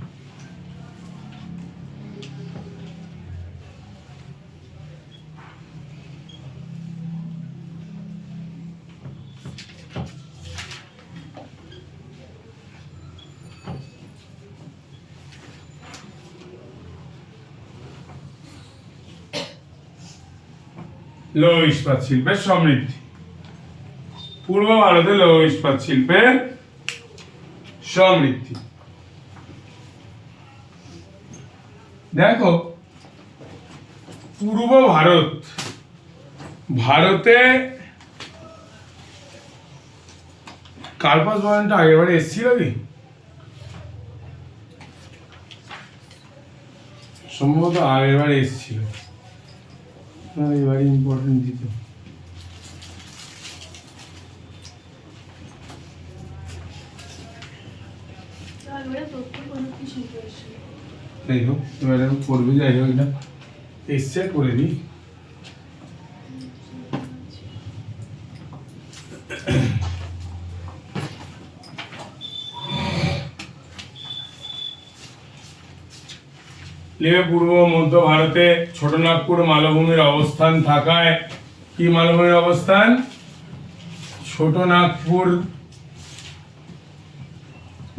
লৌহ ইস্পাত শিল্পের সমৃদ্ধি। পূর্ব ভারতে লৌহ ইস্পাত শিল্পের সমৃদ্ধি। দেখো পূর্ব ভারতে কার্পাস বয়নটা আগেরবারে এসেছিল কি? সম্ভবত আগেরবারে এসেছিল, এবারে ইম্পর্টেন্ট দিত। যাই হোক, এবারে করবে, যাই হোক, এটা এসছে করে দিই। পূর্ব মধ্য ভারতে ছোটনাগপুর মালভূমির অবস্থান থাকায়, কি মালভূমির অবস্থান? ছোটনাগপুর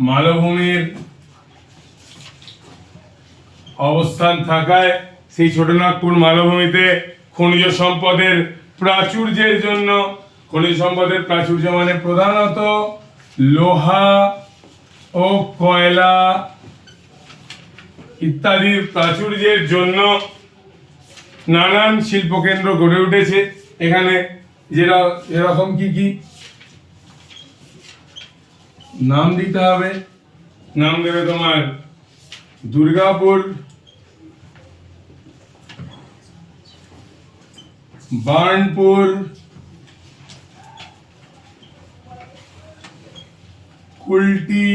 মালভূমির অবস্থান থাকায় সেই ছোটনাগপুর মালভূমিতে খনিজ সম্পদের প্রাচুর্যের জন্য, খনিজ সম্পদের প্রাচুর্য মানে প্রধানত লোহা ও কয়লা ইত্যাদির প্রাচুর্যের জন্য নানান শিল্পকেন্দ্র গড়ে উঠেছে। এখানে যেরকম কি নাম দিতে হবে, নাম দেবে তোমার দুর্গাপুর, বার্নপুর, কুলটি,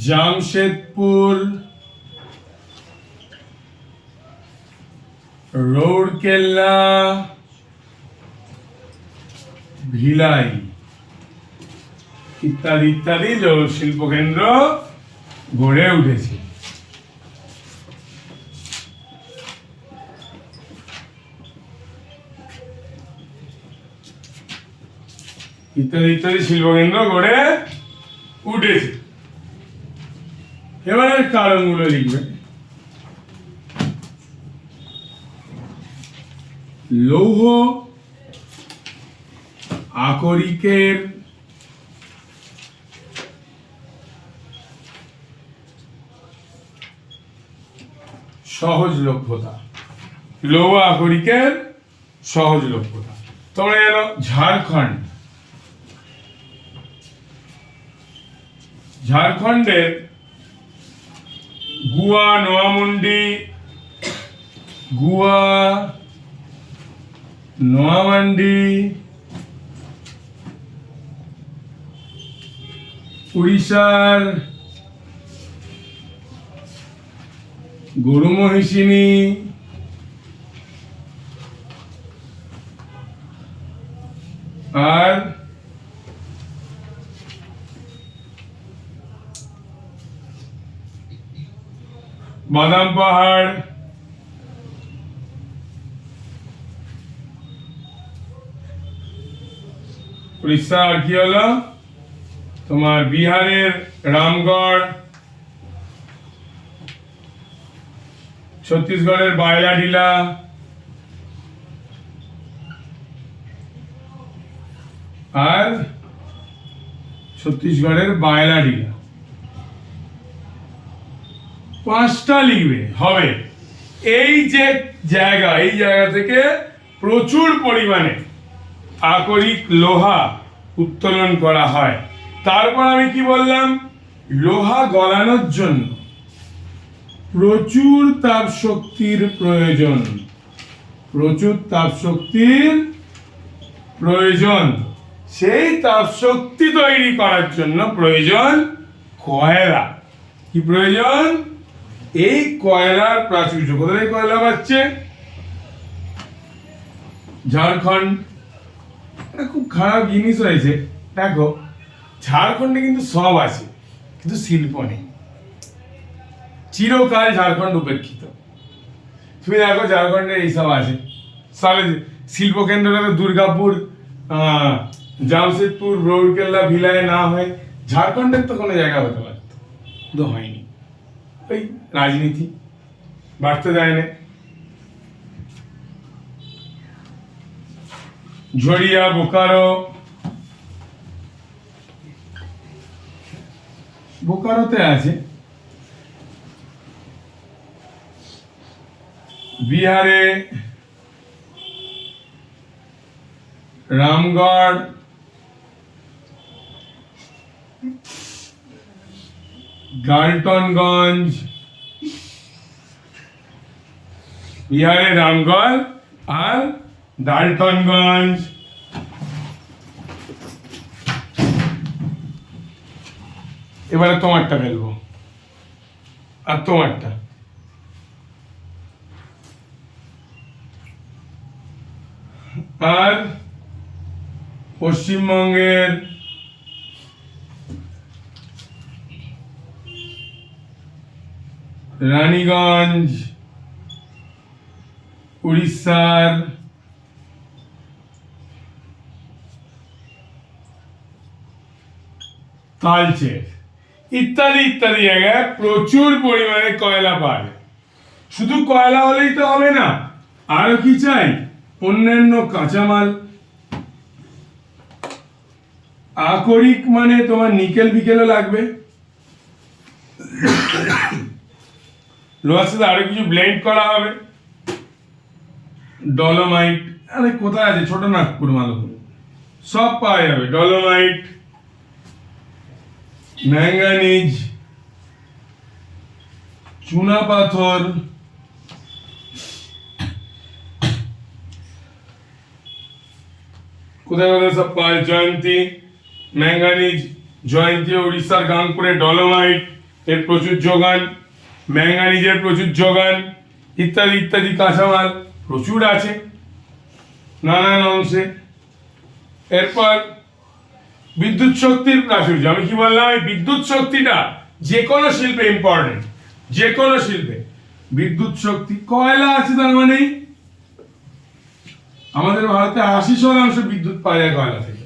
জামশেদপুর, রৌরকেল্লা, ভিলাই ইত্যাদি ইত্যাদি শিল্পকেন্দ্র গড়ে উঠেছে। ইত্যাদি ইত্যাদি শিল্পকেন্দ্র গড়ে উঠেছে। এবারে কারণগুলো লিখবে। লৌহ আকরিকের সহজলভ্যতা, লৌহ আকরিকের সহজলভ্যতা। তোমরা জানো ঝাড়খণ্ডের গুয়া, নোয়ামান্ডি, উড়িষ্যার গরু মহিষিনী, আর বাদাম পাহাড়, উড়িষ্যা। আর কি হলো তোমার বিহারের রামগড়, ছত্তিশগড়ের বায়লাডিলা, আর ছত্তিশগড়ের বায়লাডিলা। 5টা লিখবে হবে। এই যে জায়গা, এই জায়গা থেকে প্রচুর পরিমাণে আকরিক লোহা উত্তোলন করা হয়। তারপর আমি কি বললাম, লোহা গলানোর জন্য প্রচুর তাপ শক্তির প্রয়োজন, প্রচুর তাপ শক্তির প্রয়োজন। সেই তাপ শক্তি তৈরি করার জন্য প্রয়োজন কয়লা। কি প্রয়োজন? এই কয়লার প্রাচুর্য। কোথায় কয়লা পাচ্ছে? ঝাড়খণ্ড। এটা খুব খারাপ জিনিস হয়েছে। দেখো, ঝাড়খণ্ডে কিন্তু সব আছে, কিন্তু শিল্প নেই। চিরকাল ঝাড়খণ্ড উপেক্ষিত। তুমি দেখো ঝাড়খণ্ডে এইসব আছে, সালে শিল্প কেন্দ্রটা তো দুর্গাপুর, জামশেদপুর, রৌরকেল্লা, ভিলায় না হয় ঝাড়খণ্ডের তো কোনো জায়গা হতে পারত, কিন্তু হয়নি। ওই রাজনীতি বাড়তে দেয় না। ঝরিয়া, বোকারোতে আছে। বিহারে রামগড়, গালটনগঞ্জ, বিহারে রামগড় আর ডালটনগঞ্জ। এবারে তোমারটা ফেলবো, আর তোমারটা। আর পশ্চিমবঙ্গের রানীগঞ্জ, উড়িষ্যার তালচের ইত্যাদি ইত্যাদি জায়গায় প্রচুর পরিমাণে কয়লা পায়। শুধু কয়লা হলেই তো হবে না, আরো কি চাই? অন্যান্য কাঁচামাল। আকরিক মানে তোমার নিকেল বিকেলও লাগবে, লোহার সাথে আরো কিছু ব্লেন্ড করা হবে। ডলোমাইট, আরে কোথায় আছে? ছোট নাগপুর, মালপুর, সব পাওয়া যাবে। ডলোমাইট, ম্যাঙ্গানিজ, চুনা পাথর, কোথায় কোথায় সব পায়? জয়ন্তী, ম্যাঙ্গানিজ, জয়ন্তী উড়িষ্যার গাংপুরে। ডলোমাইট এর প্রচুর যোগান, ম্যাঙ্গানিজের প্রচুর যোগান, ইত্যাদি ইত্যাদি কাঁচামাল প্রচুর আছে নানান অংশে। এরপর বিদ্যুৎ শক্তির প্রাচুর্য। আমি কি বললাম? এই বিদ্যুৎ শক্তিটা যে কোনো শিল্পে ইম্পর্টেন্ট, যে কোনো শিল্পে বিদ্যুৎ শক্তি। কয়লা আছে তার মানে আমাদের ভারতে 80% বিদ্যুৎ পাওয়া যায় কয়লা থেকে।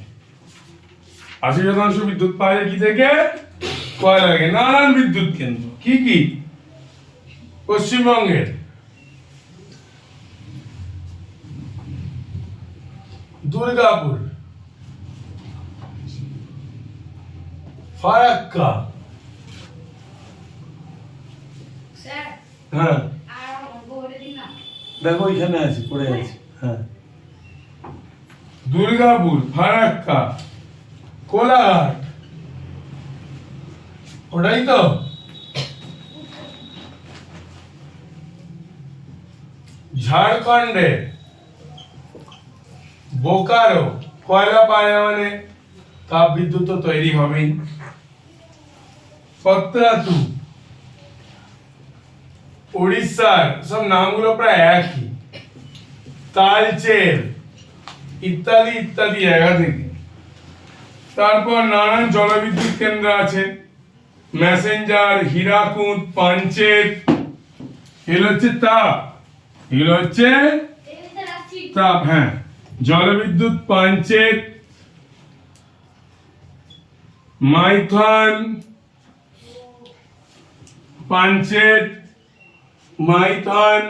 80% বিদ্যুৎ পাওয়া যায় কি থেকে? কয়লা থেকে। নানান বিদ্যুৎ কেন্দ্র কি কি? পশ্চিমবঙ্গের দুর্গাপুর, ফারাক্কা, স্যার হ্যাঁ আর বলে দিন না। দেখো এখানে আছে, পড়ে আছে, হ্যাঁ দুর্গাপুর, ফারাক্কা, কোলাঘাট, ওটাই তো। ঝাড়খণ্ডে বোকারো, কয়লা পায় মানে তাপ বিদ্যুৎ তো তৈরি হবেই। পত্রাতু, উড়িষ্যার, সব নামগুলো প্রায় একই। তালচের, ইত্যাদি ইত্যাদি জায়গা থেকে। তারপর নানান জলবিদ্যুৎ কেন্দ্র আছে, মেসেঞ্জার, হীরাকুদ, পাঞ্চেত, এগুলো হচ্ছে তাপ, এগুলো হচ্ছে এই স্যার আসছি। তাপ, হ্যাঁ। জলবিদ্যুৎ পাঞ্চেত, মাইথন, পাঞ্চেত, মাইথন,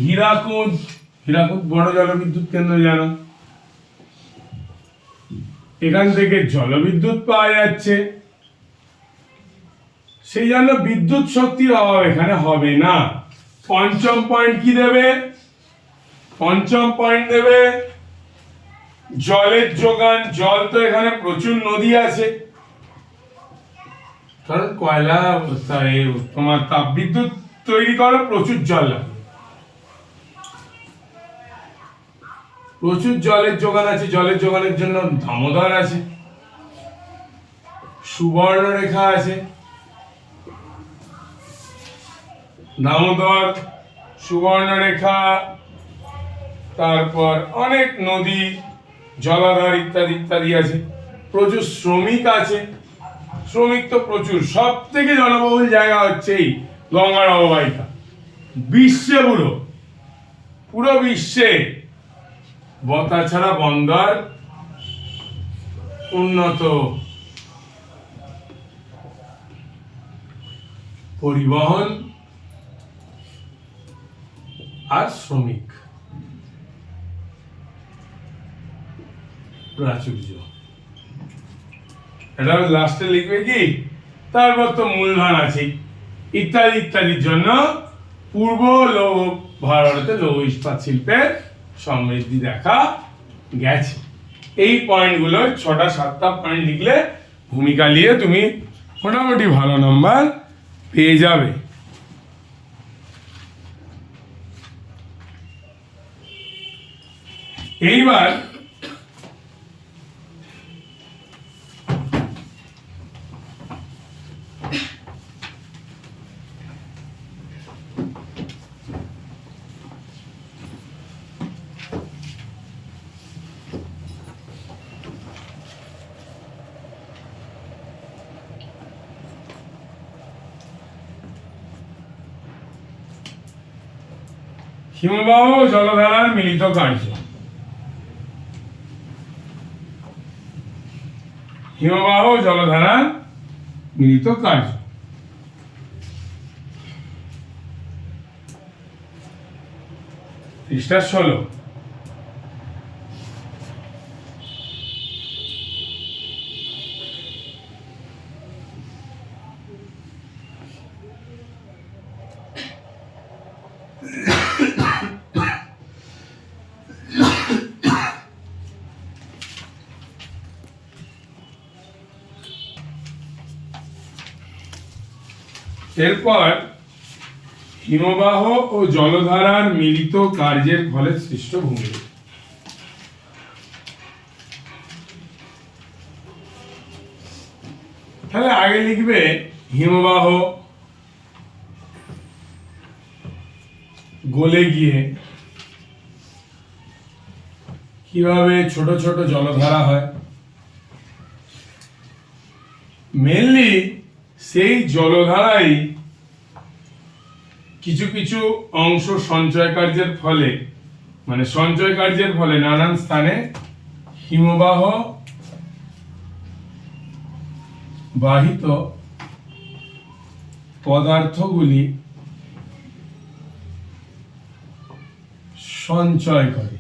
হীরাকুদ, হীরাকুদ বড় জলবিদ্যুৎ কেন্দ্র জানো। এখান থেকে জলবিদ্যুৎ পাওয়া যাচ্ছে, সেই জন্য বিদ্যুৎ শক্তির অভাব এখানে হবে না। পঞ্চম পয়েন্ট কি দেবে? পঞ্চম পয়েন্ট দেবে জলের যোগান। জল তো এখানে প্রচুর নদী আছে, কারণ কয়লা তোমার তাপবিদ্যুৎ তৈরি করো, প্রচুর জল লাগে, প্রচুর জলের যোগান আছে। জলের যোগানের জন্য দামোদর আছে, সুবর্ণরেখা আছে, দামোদর, সুবর্ণরেখা, তারপর অনেক নদী, জলাধার ইত্যাদি ইত্যাদি আছে। প্রচুর শ্রমিক আছে, শ্রমিক তো প্রচুর। সব থেকে জনবহুল জায়গা হচ্ছে এই গঙ্গার অববাহিকা। বিশ্বে পুরো পুরো বিশ্বে তাছাড়া বন্দর, উন্নত পরিবহন আর শ্রমিক প্রাচুর্য। এটা লাস্টে লিখবে কি, তারপর তো মূলধন আছে ইত্যাদি ইত্যাদির জন্য পূর্ব ভারতে লৌহ ইস্পাত শিল্পের সমৃদ্ধি দেখা গেছে। এই পয়েন্টগুলো 6টা-7টা পয়েন্ট লিখলে ভূমিকা নিয়ে তুমি মোটামুটি ভালো নাম্বার পেয়ে যাবে। এইবার হিমবাহ জলধারার মিলিত কার্য। হিমবাহ জলধারার মিলিত কার্য। পৃষ্ঠা 16। এরপর হিমবাহ ও জলধারার মিলিত কার্যের ফলে সৃষ্ট ভূমিরূপ। তাহলে আগে লিখবে হিমবাহ গলে গিয়ে কিভাবে ছোট ছোট জলধারা হয়। মেনলি সেই জলধারাই কিছু কিছু অংশ সঞ্চয় কার্যের ফলে, মানে সঞ্চয় কার্যের ফলে নানান স্থানে হিমবাহ বাহিত পদার্থগুলি সঞ্চয় করে।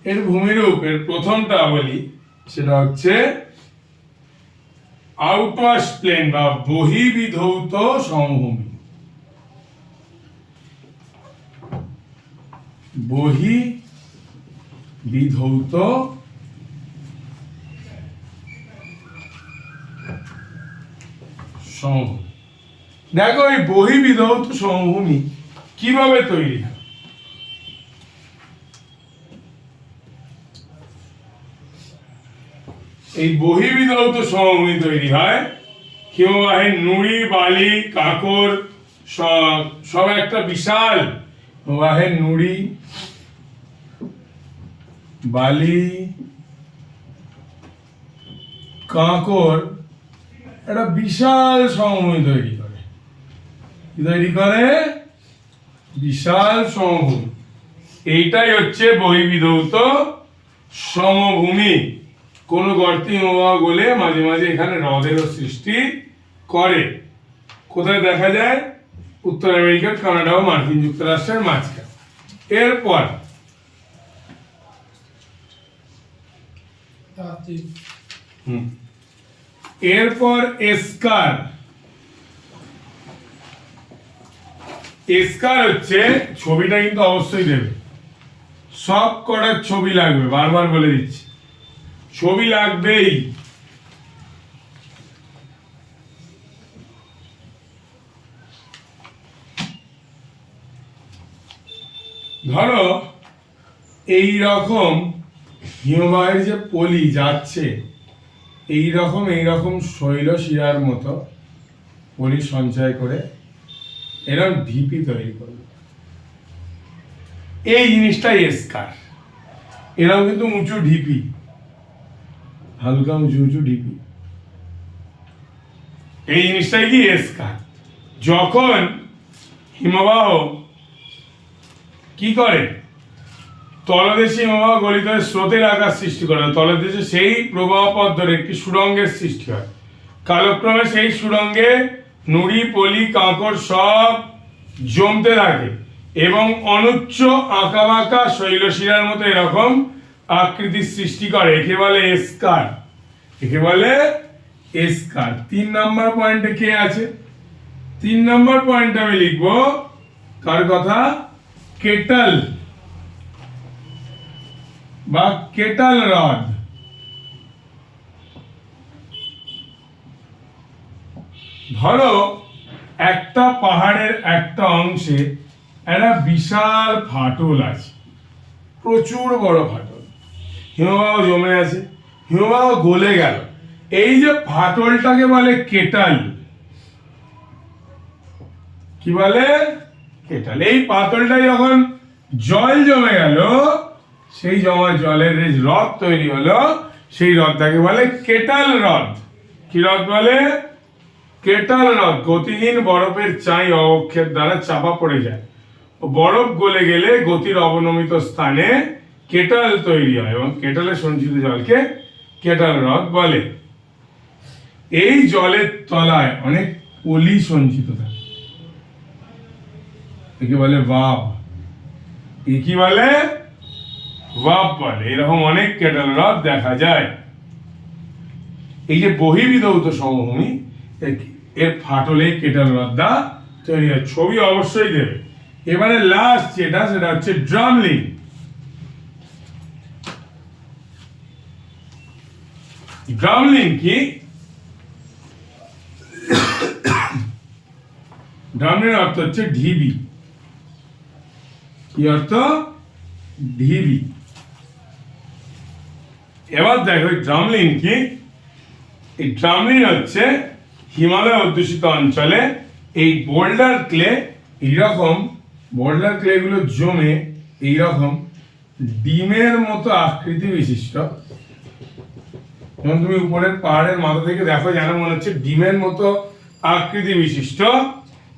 এর ভূমিরূপ এর প্রথমটা বলি, সেটা হচ্ছে আউটওয়াশ প্লেন বা বহিবিধৌত সমভূমি। বহিবিধৌত সমভূমি। দেখো এই বহিবিধৌত সমভূমি কিভাবে তৈরি হয়। এই বহিবিধৌত সমভূমি তৈরি হয় হিমবাহের নুড়ি, বালি, কাঁকর সব একটা বিশাল হিমবাহের নুড়ি, বালি, কাঁকর একটা বিশাল সমভূমি তৈরি করে। কি তৈরি করে? বিশাল সমভূমি। এইটাই হচ্ছে বহিবিধৌত সমভূমি। কোন গর্তে হিমবাহ গলে মাঝে মাঝে এখানে হ্রদেরও সৃষ্টি করে। কোথায় দেখা যায়? উত্তর আমেরিকার, কানাডা ও মার্কিন যুক্তরাষ্ট্রের মাঝখানে। এরপর এরপর এস্কার। এস্কার হচ্ছে, ছবিটা কিন্তু অবশ্যই দেবে, সব কটার ছবি লাগবে, বারবার বলে দিচ্ছি, ছবি লাগবেই। ধরো এই রকম হিমবাহের যে পলি যাচ্ছে, এই রকম শৈলশিরার মতো পলি সঞ্চয় করে এরকম ঢিপি তৈরি করবে। এই জিনিসটাই এস্কার। এরকম কিন্তু উঁচু ঢিপি, হালকা উঁচু উঁচু ঢিপি, এই জিনিসটাই কি এস্কার। যখন হিমবাহ কি করে, তলদেশে হিমবাহ গলিত হয়ে স্রোতের আকার সৃষ্টি করে, তলদেশে সেই প্রবাহ পথ ধরে একটি সুড়ঙ্গের সৃষ্টি হয়। কালক্রমে সেই সুড়ঙ্গে নুড়ি, পলি, কাঁকর সব জমতে থাকে এবং অনুচ্চ আঁকাবাঁকা শৈলশিরার মতো এরকম আকৃতির সৃষ্টি করে। একে বলে এস্কার। একে বলে এস্কার। 3 নম্বর পয়েন্টে কে আছে? 3 নম্বর পয়েন্টে আমি লিখবো কার কথা? কেটল বা কেটল হ্রদ। ধরো একটা পাহাড়ের একটা অংশে একটা বিশাল ফাটল আছে, প্রচুর বড় ফাটল, হিমবাহ জমে আছে, হিমবাহ গলে গেল। এই যে ফাটলটাকে বলে কেটল। কি বলে? কেটল। এই ফাটলটা যখন জল জমে গেল, সেই জমা জলের যে হ্রদ তৈরি হলো, সেই হ্রদটাকে বলে কেটল হ্রদ। কি হ্রদ বলে? কেটল হ্রদ। গতিহীন বরফের চাই অবক্ষেপ দ্বারা চাপা পড়ে যায়, বরফ গলে গেলে গতির অবনমিত স্থানে কেটল তৈরি হয় এবং কেটলের সঞ্চিত জলকে কেটল হ্রদ বলে। এই জলের তলায় অনেক পলি সঞ্চিত থাকে, একে বলে ভাব। কি বলে? ভাব বলে। এরকম অনেক কেটল হ্রদ দেখা যায়। এই যে বহিবিধৌত সমভূমি, এর ফাটলে কেটল হ্রদটা তৈরি হয়। ছবি অবশ্যই দেবে। এবারে লাস্ট যেটা, সেটা হচ্ছে ড্রামলিন। ড্রামলিন কি? ড্রামলিন অর্থ হচ্ছে ঢিবি। কি অর্থ? ঢিবি। এবার দেখো ড্রামলিন কি। এই ড্রামলিন হচ্ছে হিমালয় অধ্যুষিত অঞ্চলে এই বোল্ডার ক্লে, এইরকম বোল্ডার ক্লে গুলো জমে এইরকম ডিমের মতো আকৃতি বিশিষ্ট। যখন তুমি উপরের পাহাড়ের মাথা থেকে দেখো, যেন মনে হচ্ছে ডিমের মতো আকৃতি বিশিষ্ট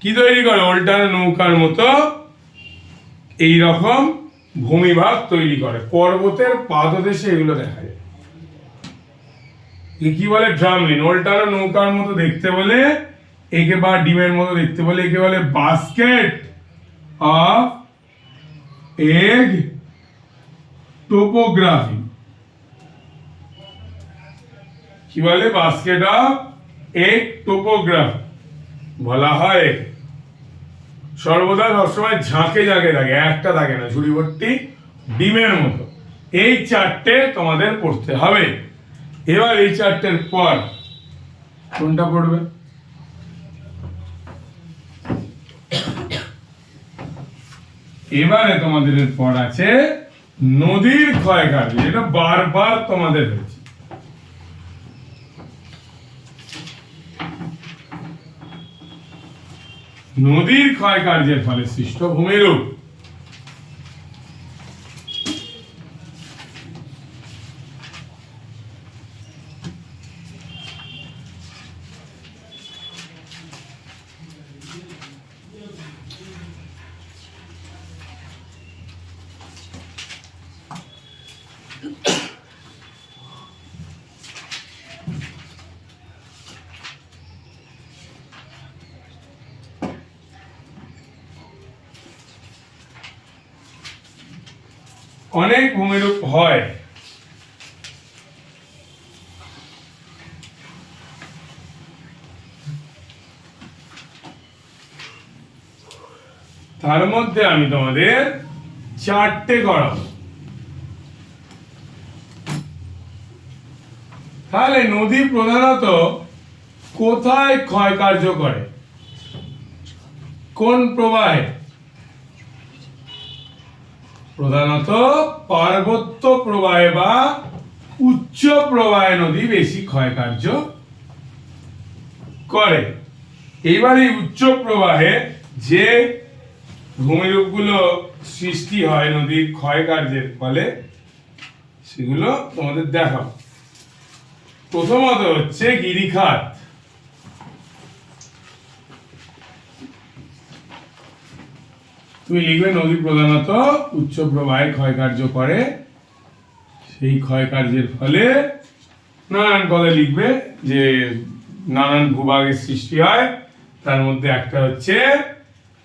কি তৈরি করে? ওল্টানো নৌকার মতো এইরকম ভূমিভাগ তৈরি করে। পর্বতের পাদদেশে এগুলো দেখা যায়। কি বলে? ড্রামলিন। ওল্টানো নৌকার মতো দেখতে বলে একে, বা ডিমের মতো দেখতে বলে একে বলে বাস্কেট অফ এগ টোপোগ্রাফি, কি বলে, বাস্কেট অফ এগ টোপোগ্রাফি বলা হয়। সর্বদা সবসময় ঝাঁকে ঝাঁকে থাকে, একটা থাকে না, ঝুড়ি ভর্তি ডিমের মতো। এই চারটে তোমাদের পড়তে হবে। এবার এই চারটের পর কোনটা পড়বে? এবারে তোমাদের পর আছে নদীর ক্ষয়কার্য, এটা বারবার তোমাদের হয়েছে। নদীর ক্ষয়কার্যের ফলে সৃষ্ট ভূমিরূপ। অনেক ভূমিরূপ হয়। তার মধ্যে আমি তোমাদের চারটে করাবো। তাহলে নদী প্রধানত কোথায় ক্ষয়কার্য করে? কোন প্রবাহে? প্রধানত পার্বত্য প্রবাহে বা উচ্চ প্রবাহে নদী বেশি ক্ষয়কার্য করে। এইবার এই উচ্চ প্রবাহে যে ভূমিরূপগুলো সৃষ্টি হয় নদীর ক্ষয়কার্যের ফলে, সেগুলো তোমাদের দেখাবো। প্রথমত হচ্ছে গিরিখাত। তুমি লিখবে নদী প্রধানত উচ্চ প্রবাহে ক্ষয়কার্য করে, সেই ক্ষয়কার্যের ফলে নানান কথা লিখবে, যে নানান ভূভাগের সৃষ্টি হয়। তার মধ্যে একটা হচ্ছে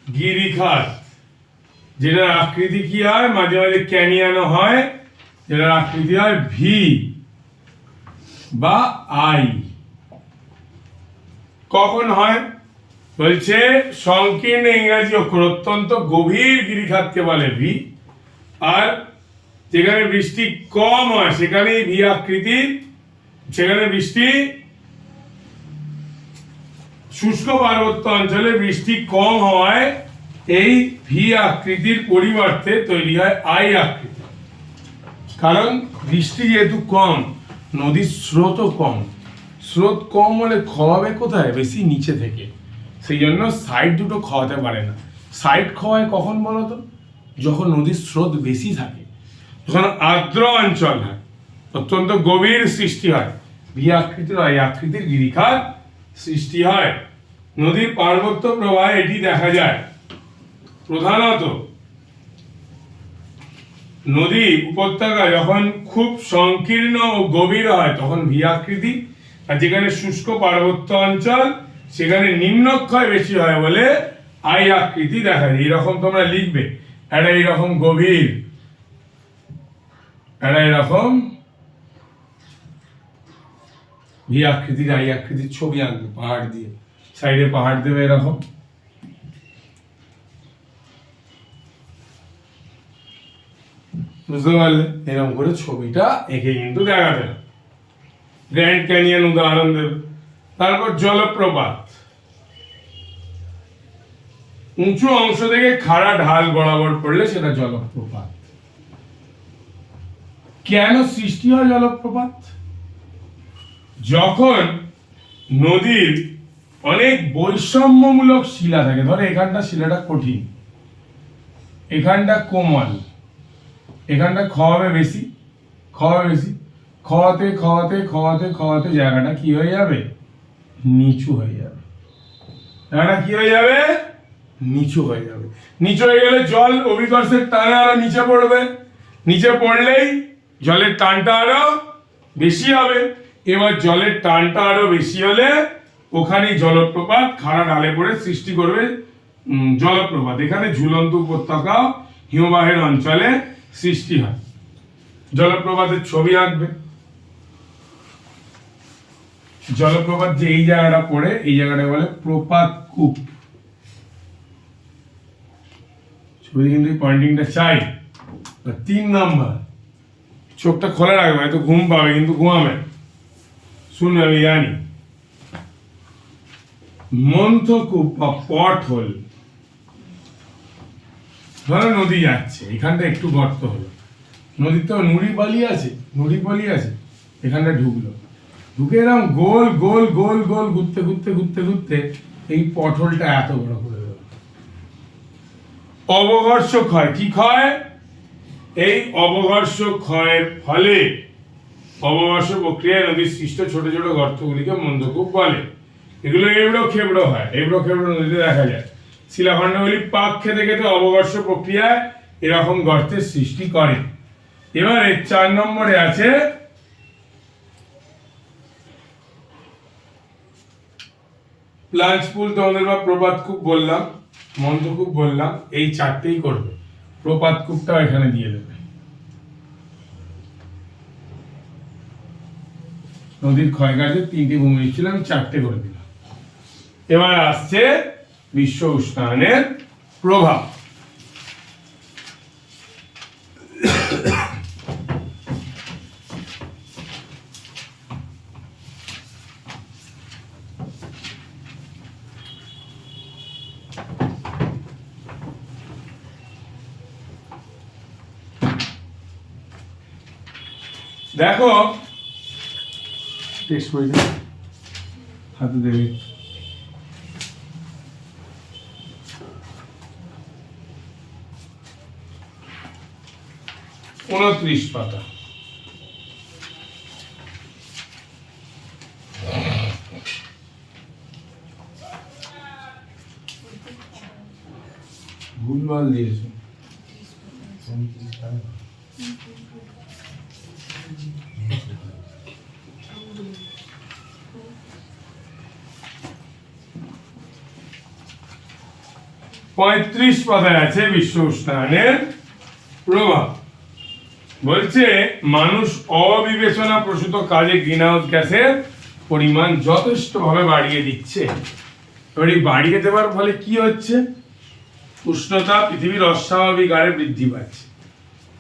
গিরিখাত, যেটার আকৃতি কি হয়, মাঝে মাঝে ক্যানিয়ানো হয়, যেটার আকৃতি হয় ভি বা আই। কখন হয় বলছে? সংকীর্ণ ইংরাজি অক্ষর অত্যন্ত গভীর গিরিখাতকে বলে ভি, আর যেখানে বৃষ্টি কম হয় সেখানে ভি আকৃতি, সেখানে বৃষ্টি শুষ্ক পার্বত্য অঞ্চলে বৃষ্টি কম হওয়ায় এই ভি আকৃতির পরিবর্তে তৈরি হয় আই আকৃতি। কারণ বৃষ্টি যেহেতু কম, নদীর স্রোতও কম, স্রোত কম হলে খাওয়াবে কোথায়? বেশি নিচে থেকে, সেই জন্য সাইড দুটো খাওয়াতে পারে না। সাইড খাওয়ায় কখন বলো তো? যখন নদীর স্রোত বেশি থাকে, যখন আর্দ্র অঞ্চল হয়, অত্যন্ত গভীর সৃষ্টি হয়, ভি আকৃতির আই আকৃতির গিরিখাত সৃষ্টি হয়। নদীর পার্বত্য প্রবাহে এটি দেখা যায়। প্রধানত নদী উপত্যকা যখন খুব সংকীর্ণ ও গভীর হয় তখন ভি আকৃতি, আর যেখানে শুষ্ক পার্বত্য অঞ্চল সেখানে নিম্নক্ষয় বেশি হয় বলে আই আকৃতি দেখা যায়। এইরকম তোমরা লিখবে, এটা এইরকম গভীর, এটা এরকম ভি আকৃতির আই আকৃতির ছবি আঁকবে পাহাড় দিয়ে, সাইডে পাহাড় দেবে এরকম। বুঝতে পারলে? এরকম করে ছবিটা এঁকে কিন্তু দেখাতে হবে। গ্র্যান্ড ক্যানিয়ন উদাহরণ দেবে। তারপর জলপ্রপাত, উঁচু অংশ থেকে খাড়া ঢাল বরাবর পড়লে সেটা জলপ্রপাত। কেন সৃষ্টি হয় জলপ্রপাত? যখন নদীর অনেক বৈষম্যমূলক শিলা থাকে, ধরো এখানটা শিলাটা কঠিন, এখানটা কোমল, এখানটা খাওয়াবে বেশি, খাওয়াতে খাওয়াতে খাওয়াতে খাওয়াতে জায়গাটা কি হয়ে যাবে? নিচু হয়ে যাবে। জায়গাটা কি হয়ে যাবে? নিচু হয়ে যাবে। নিচু হয়ে গেলে জল অভিকর্ষের টানে আরো নিচে পড়বে, নিচে পড়লেই জলের টানটা আরো বেশি হবে। এবার জলের টানটা আরো বেশি হলে ওখানেই জলপ্রপাত খাড়া ঢালে পড়ে সৃষ্টি করবে জলপ্রপাত। এখানে ঝুলন্ত উপত্যকা হিমবাহের অঞ্চলে সৃষ্টি হয়। জলপ্রপাতের ছবি আঁকবে। জলপ্রপাত যে এই জায়গাটা পড়ে, এই জায়গাটা বলে প্রপাত কূপ। ছবি কিন্তু পয়েন্টিংটা চাই। 3 নম্বর, চোখটা খোলা রাখবে, হয়তো ঘুম পাবে কিন্তু ঘুমাবে, শুনবে, আমি জানি। মন্থকূপ বা পট হোল, ধরো নদী যাচ্ছে, এখানটা একটু গর্ত হলো, নদীর তো নুড়ি বালি আছে, এখানটা ঢুকলো, ঢুকে এরকম গোল গোল গোল গোল ঘুরতে ঘুরতে ঘুরতে ঘুরতে এই পটহোলটা এত বড় করে দেবে। অবঘর্ষ ক্ষয়, কি ক্ষয়? এই অবঘর্ষ ক্ষয়ের ফলে, অবঘর্ষ প্রক্রিয়ায় নদীর সৃষ্ট ছোট ছোট গর্তগুলিকে মন্থকূপ বলে। এগুলো এবড়ো খেবড়ো হয়, এবড়ো খেবড়ো নদীতে দেখা যায়। শিলাখণ্ডগুলি পাক খেতে খেতে অবঘর্ষ প্রক্রিয়ায় এরকম গর্তের সৃষ্টি করে। এবারে 4 নম্বরে আছে প্লাঞ্চ পুল, তোমাদের বা প্রপাত কূপ বললাম, মন্থকূপ বললাম, এই 4টেই করবে। প্রপাত কূপটাও এখানে দিয়ে দেবে। নদীর ক্ষয়কার্যের 3টি ভূমি ছিল, আমি 4টে করে দিলাম। এবার আসছে বিশ্ব উষ্ণায়নের প্রভাব। দেখো টেক্সট বইটা হাতে দেবে, ঊনত্রিশ পাতা। ভুলভাল দিয়েছো। পঁয়ত্রিশ পাতায় আছে বিশ্ব উষ্ণায়নের প্রভাব। বলছে মানুষ অবিবেচনা প্রসূত কাজে গ্রিনহাউস গ্যাসের পরিমাণ যথেষ্টভাবে বাড়িয়ে দিচ্ছে। এবার এই বাড়িয়ে দেওয়ার ফলে কি হচ্ছে? উষ্ণতা পৃথিবীর অস্বাভাবিক হারে বৃদ্ধি পাচ্ছে।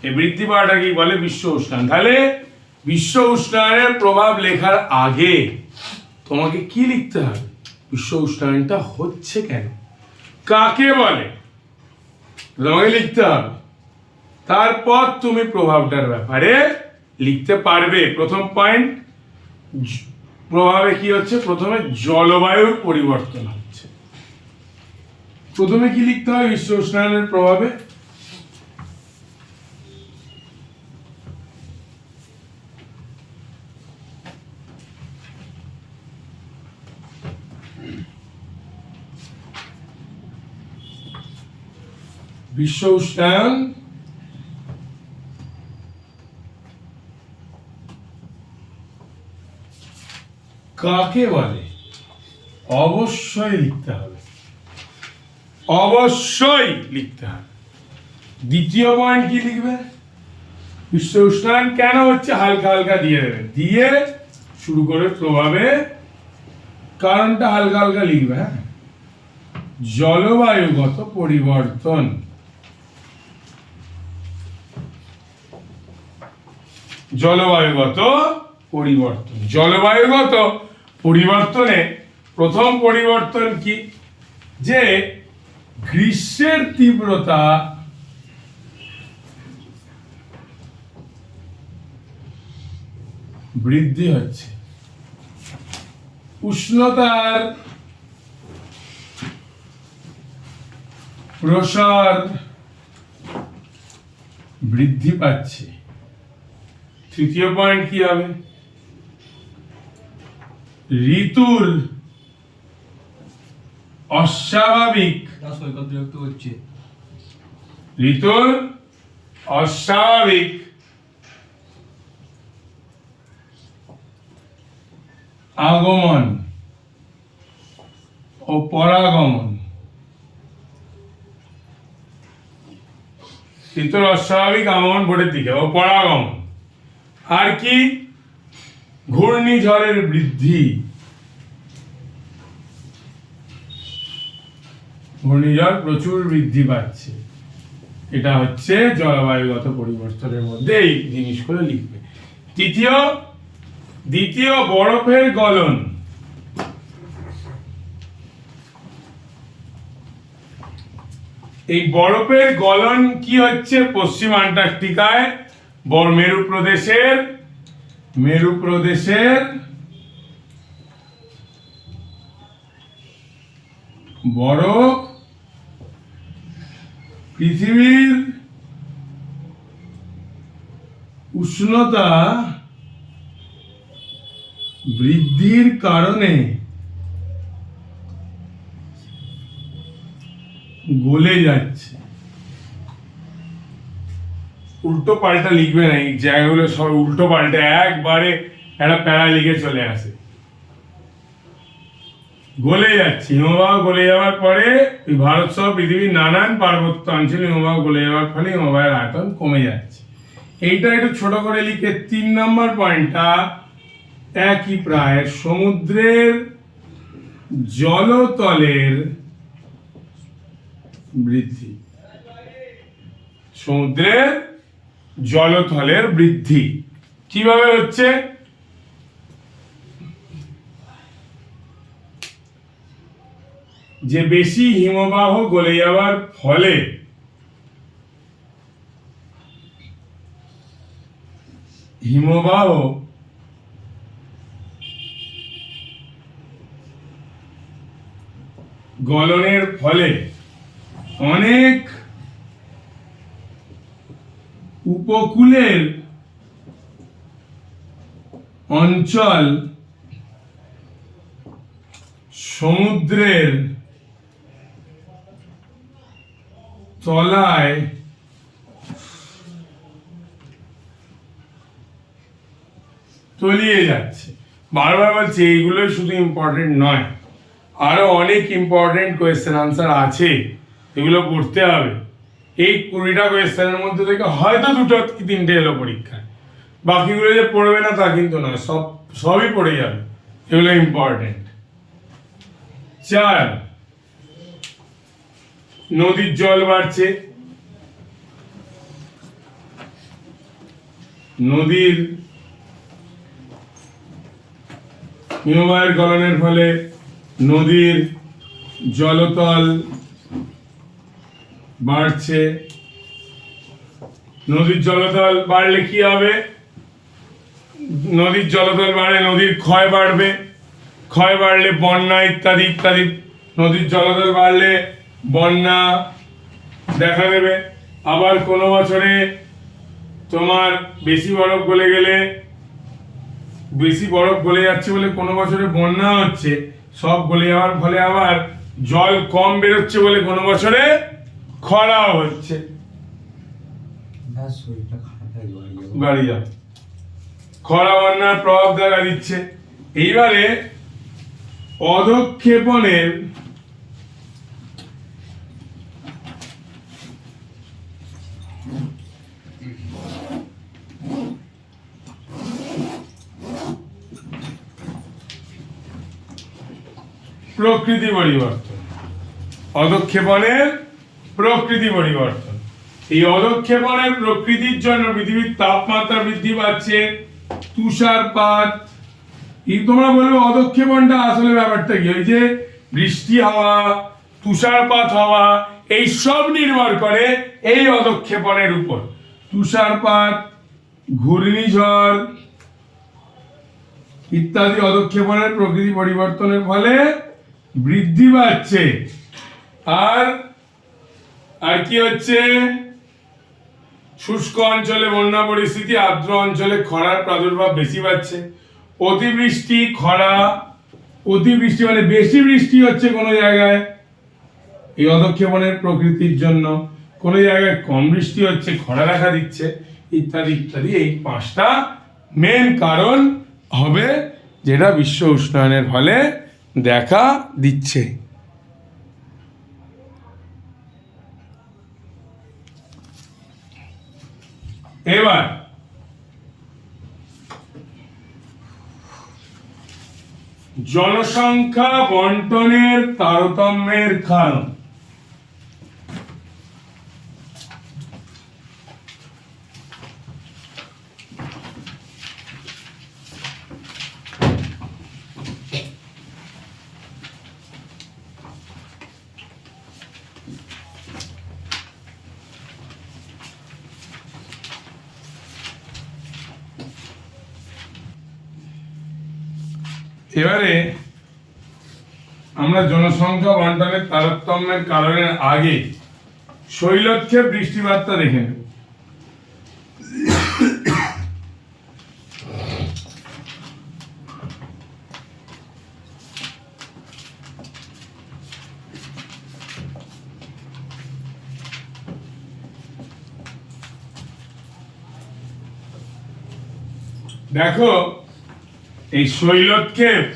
এই বৃদ্ধি পাওয়াটাকে বলে বিশ্ব উষ্ণায়ন। তাহলে বিশ্ব উষ্ণায়নের প্রভাব লেখার আগে তোমাকে কি লিখতে হবে? বিশ্ব উষ্ণায়নটা হচ্ছে কেন, কাকে বলে, তোমাকে লিখতে হবে। তারপর তুমি প্রভাবটার ব্যাপারে লিখতে পারবে। প্রথম পয়েন্ট, প্রভাবে কি হচ্ছে? প্রথমে জলবায়ুর পরিবর্তন হচ্ছে। প্রথমে কি লিখতে হয় বিশ্ব উষ্ণায়নের প্রভাবে? বিশ্ব উষ্ণায়ন কাকে বলে? অবশ্যই লিখতে হবে, অবশ্যই লিখতে হবে। দ্বিতীয় পয়েন্ট কি লিখবে? বিশ্ব উষ্ণায়ন কেন হচ্ছে হালকা হালকা দিয়ে দেবে, দিয়ে শুরু করে প্রভাবে কারণটা হালকা হালকা লিখবে। হ্যাঁ, জলবায়ুগত পরিবর্তন। জলবায়ুগত পরিবর্তন, জলবায়ুগত পরিবর্তনে প্রথম পরিবর্তন কি? যে গ্রীষ্মের তীব্রতা বৃদ্ধি হচ্ছে, উষ্ণতার প্রসার বৃদ্ধি পাচ্ছে। তৃতীয় পয়েন্ট কি হবে? ঋতুর অস্বাভাবিক, ঋতুর অস্বাভাবিক আগমন ও পরাগমন। ঋতুর অস্বাভাবিক আগমন ভোরের দিকে ও পরাগমন। আর কি ঘূর্ণিঝড়ের বৃদ্ধি, ঘূর্ণিঝড় প্রচুর বৃদ্ধি পাচ্ছে, এটা হচ্ছে জলবায়ুগত পরিবর্তনের মধ্যে এই জিনিসগুলো লিখবে। দ্বিতীয় বরফের গলন। এই বরফের গলন কি হচ্ছে? পশ্চিম আন্টার্কটিকায় মেরু প্রদেশের বরফ পৃথিবীর উষ্ণতা বৃদ্ধির কারণে গলে যাচ্ছে। উল্টো পাল্টা লিখবে না, এই জায়গাগুলো সব উল্টো পাল্টা একবারে একটা প্যারা লিখে চলে আসে। গলে যাচ্ছে, হিমবাহ গলে যাওয়ার পরে ভারত সহ পৃথিবীর নানান পার্বত্য অঞ্চলে হিমবাহ গলে যাওয়ার ফলে হিমবাহের আয়তন কমে যাচ্ছে। এইটা একটু ছোট করে লিখে 3 নম্বর পয়েন্টটা একই প্রায়। সমুদ্রের জলতলের বৃদ্ধি, সমুদ্রের জলতলের বৃদ্ধি কিভাবে হচ্ছে? যে বেশি হিমবাহ গলে যাওয়ার ফলে হিমবাহ গলনের ফলে অনেক উপকূলের অঞ্চল সমুদ্রের তলায় তলিয়ে যাচ্ছে। বারবার বলছি এইগুলোই শুধু ইম্পর্টেন্ট নয়, আরো অনেক ইম্পর্টেন্ট কোয়েশ্চেন আনসার আছে, এগুলো পড়তে হবে। এই 20টা কোয়েশ্চেনের মধ্যে থেকে হয়তো 2টো কি 3টে এলো পরীক্ষায়, বাকিগুলো যে পড়বে না তা কিন্তু নয়, সবই পড়ে যাবে, এগুলো ইম্পর্টেন্ট। 4, নদীর জল বাড়ছে। নদীর হিমবাহের গলনের ফলে নদীর জলতল বাড়ছে। নদীর জলতল বাড়লে কি হবে? নদীর জলতল বাড়লে নদীর ক্ষয় বাড়বে, ক্ষয় বাড়লে বন্যা ইত্যাদি ইত্যাদি। নদীর জলতল বাড়লে বন্যা দেখা দেবে। আবার কোনো বছরে তোমার বেশি বরফ গলে গেলে, বেশি বরফ গলে যাচ্ছে বলে কোনো বছরে বন্যা হচ্ছে, সব গলে যাওয়ার ফলে আবার জল কম বেরোচ্ছে বলে কোনো বছরে খরাও হচ্ছে। বাড়ি যাও, খরা বন্যার প্রভাব দেখা দিচ্ছে। এইবারে অধঃক্ষেপণের প্রকৃতি পরিবর্তন, অধঃক্ষেপণের প্রকৃতি পরিবর্তন। এই অধঃক্ষেপণের প্রকৃতির জন্য পৃথিবীর তাপমাত্রা বৃদ্ধি পাচ্ছে, তুষারপাত। এই তোমরা বলবে অধঃক্ষেপণটা আসলে ব্যাপারটা কি? ওই যে বৃষ্টি হওয়া, তুষারপাত হওয়া, এই সব নির্ভর করে এই অধঃক্ষেপণের উপর। তুষারপাত, ঘূর্ণিঝড় ইত্যাদি অধঃক্ষেপণের প্রকৃতি পরিবর্তনের ফলে বৃদ্ধি পাচ্ছে। আর কি হচ্ছে? শুষ্ক অঞ্চলে বন্যা পরিস্থিতি, আর্দ্র অঞ্চলে খরার প্রাদুর্ভাব বেশি পাচ্ছে। অতিবৃষ্টি, খরা, অতিবৃষ্টি মানে বেশি বৃষ্টি হচ্ছে কোনো জায়গায় এই অধঃক্ষেপণের প্রকৃতির জন্য, কোনো জায়গায় কম বৃষ্টি হচ্ছে, খরা দেখা দিচ্ছে ইত্যাদি ইত্যাদি। এই 5টা মেন কারণ হবে যেটা বিশ্ব উষ্ণায়নের ফলে দেখা দিচ্ছে। এবার জনসংখ্যা বন্টনের তারতম্যের কারণ। এবারে আমরা জনসংখ্যা বন্টনের তারতম্যের কারণের আগে শৈলক্ষে বৃষ্টিপাতটা দেখে নেব। দেখো, এই শৈলক্ষেপ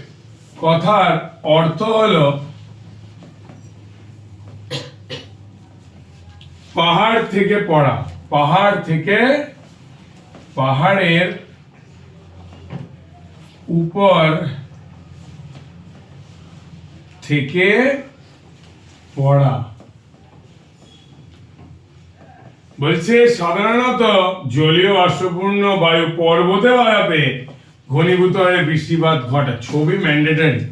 কথার অর্থ হলো পাহাড় থেকে পড়া। পাহাড় থেকে, পাহাড়ের উপর থেকে পড়া। বলছে সাধারণত জলীয় বাষ্পপূর্ণ বায়ু পর্বতে বাধা পেয়ে ঘনীভূত হয়ে বৃষ্টিপাত ঘটায়। ছবি ম্যান্ডেটরি।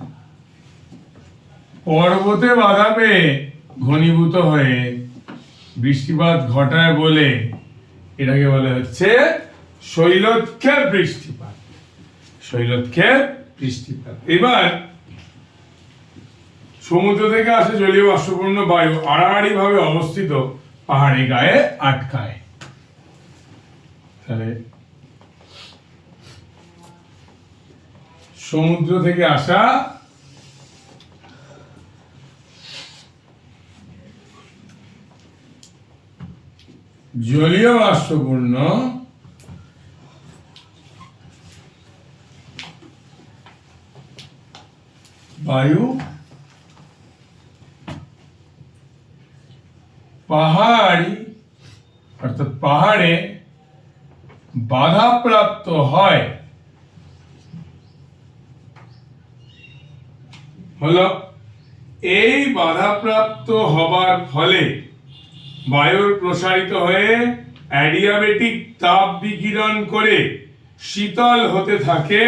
পর্বতে বাধা পেয়ে ঘনীভূত হয়ে বৃষ্টিপাত ঘটায় বলে এটাকে বলে হচ্ছে শৈলক্ষেপ বৃষ্টিপাত। শৈলক্ষেপ বৃষ্টিপাত। এবার সমুদ্র থেকে আসে জলীয় বাষ্পপূর্ণ বায়ু আড়াআড়ি ভাবে অবস্থিত পাহাড়ি গায়ে আটকায়। তাহলে সমুদ্র থেকে আসা জলীয় বাষ্পপূর্ণ বায়ু পাহাড়ি অর্থাৎ পাহাড়ে বাধাপ্রাপ্ত হয়। হলো এই বাধাপ্রাপ্ত হবার ফলে বায়ুর প্রসারিত হয়ে অ্যাডিয়াবেটিক তাপ বিকিরণ করে শীতল হতে থাকে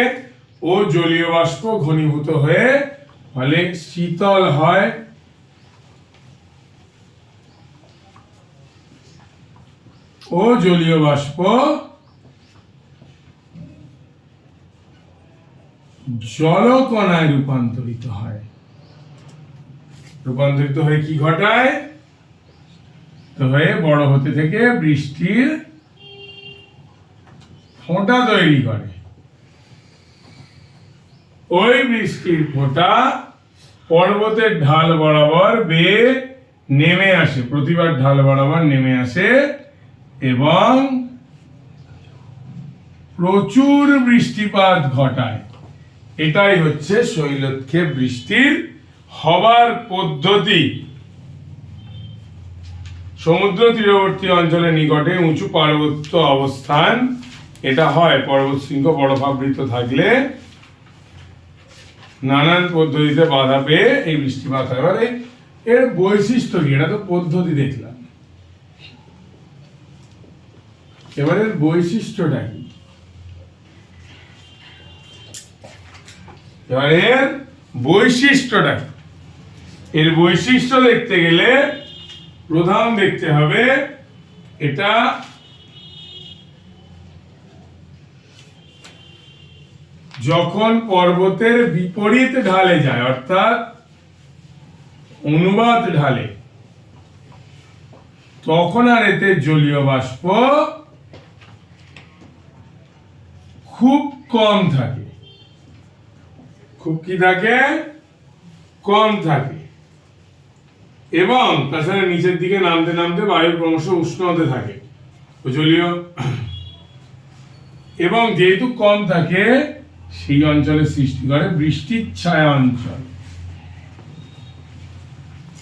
ও জলীয় বাষ্প ঘনীভূত হয়ে ফলে শীতল হয়। ও জলীয় বাষ্প জলকণায় রূপান্তরিত হয়। রূপান্তরিত হয়ে কি ঘটায়? তো হয়ে বড় হতে থেকে বৃষ্টির ফোঁটা তৈরি করে। ওই বৃষ্টির ফোঁটা পর্বতের ঢাল বরাবর বেয়ে নেমে আসে, প্রতিবার ঢাল বরাবর নেমে আসে এবং প্রচুর বৃষ্টিপাত ঘটায়। এটাই হচ্ছে শৈলক্ষেপ বৃষ্টির হবার পদ্ধতি। সমুদ্র তীরবর্তী অঞ্চলের নিকটে উঁচু পার্বত্য অবস্থান এটা হয়। পর্বত শৃঙ্গ বরফাবৃত থাকলে নানান পদ্ধতিতে বাধা পেয়ে এই বৃষ্টিপাত হয়। এবারে এর বৈশিষ্ট্য কি? এটা তো পদ্ধতি দেখলাম, এবারে বৈশিষ্ট্যটা কি? এবারে এর বৈশিষ্ট্যটা কি? এর বৈশিষ্ট্য দেখতে গেলে প্রধান দেখতে হবে এটা যখন পর্বতের বিপরীত ঢালে যায়, অর্থাৎ অনুবাদ ঢালে, তখন আর এতে জলীয় বাষ্প খুব কম থাকে। খুব কি থাকে? কম থাকে। এবং তাছাড়া নিচের দিকে নামতে নামতে বায়ু ক্রমশ উষ্ণ হতে থাকে জলীয়, এবং যেহেতু কম থাকে সেই অঞ্চলের সৃষ্টি করে বৃষ্টির ছায়া অঞ্চল।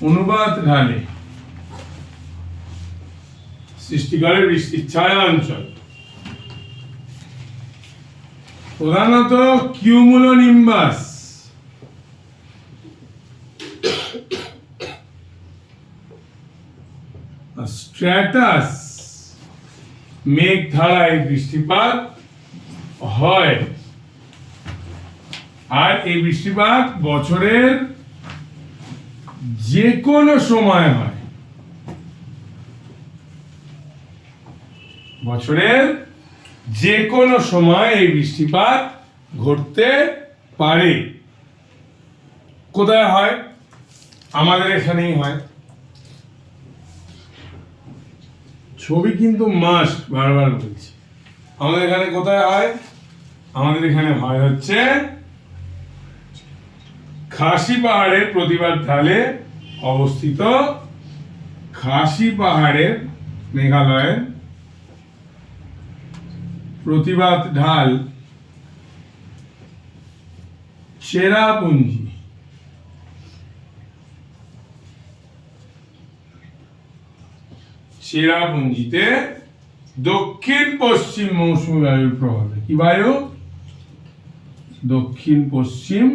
অনুবাদ ঢালে সৃষ্টি করে বৃষ্টির ছায়া অঞ্চল। প্রধানত কিউমুলোনিম্বাস স্ট্র্যাটাস মেঘধারায় বৃষ্টিপাত হয়, আর এই বৃষ্টিপাত বছরের যে কোনো সময় হয়। বছরের যে কোনো সময় এই বৃষ্টিপাত ঘটতে পারে। কোথায় হয়? আমাদের এখানেই হয়। ছবি কিন্তু মাস্ট, বারবার বলছি। আমাদের এখানে কোথায় হয়? আমাদের এখানে হয় হচ্ছে খাসি পাহাড়ের প্রতিবাদ ঢালে অবস্থিত, খাসি পাহাড়ের, মেঘালয়ের প্রতিবাদ ঢাল চেরাপুঞ্জি। চেরাপুঞ্জিতে দক্ষিণ পশ্চিম মৌসুমী বায়ুর প্রভাবে, কি বায়ু? দক্ষিণ পশ্চিম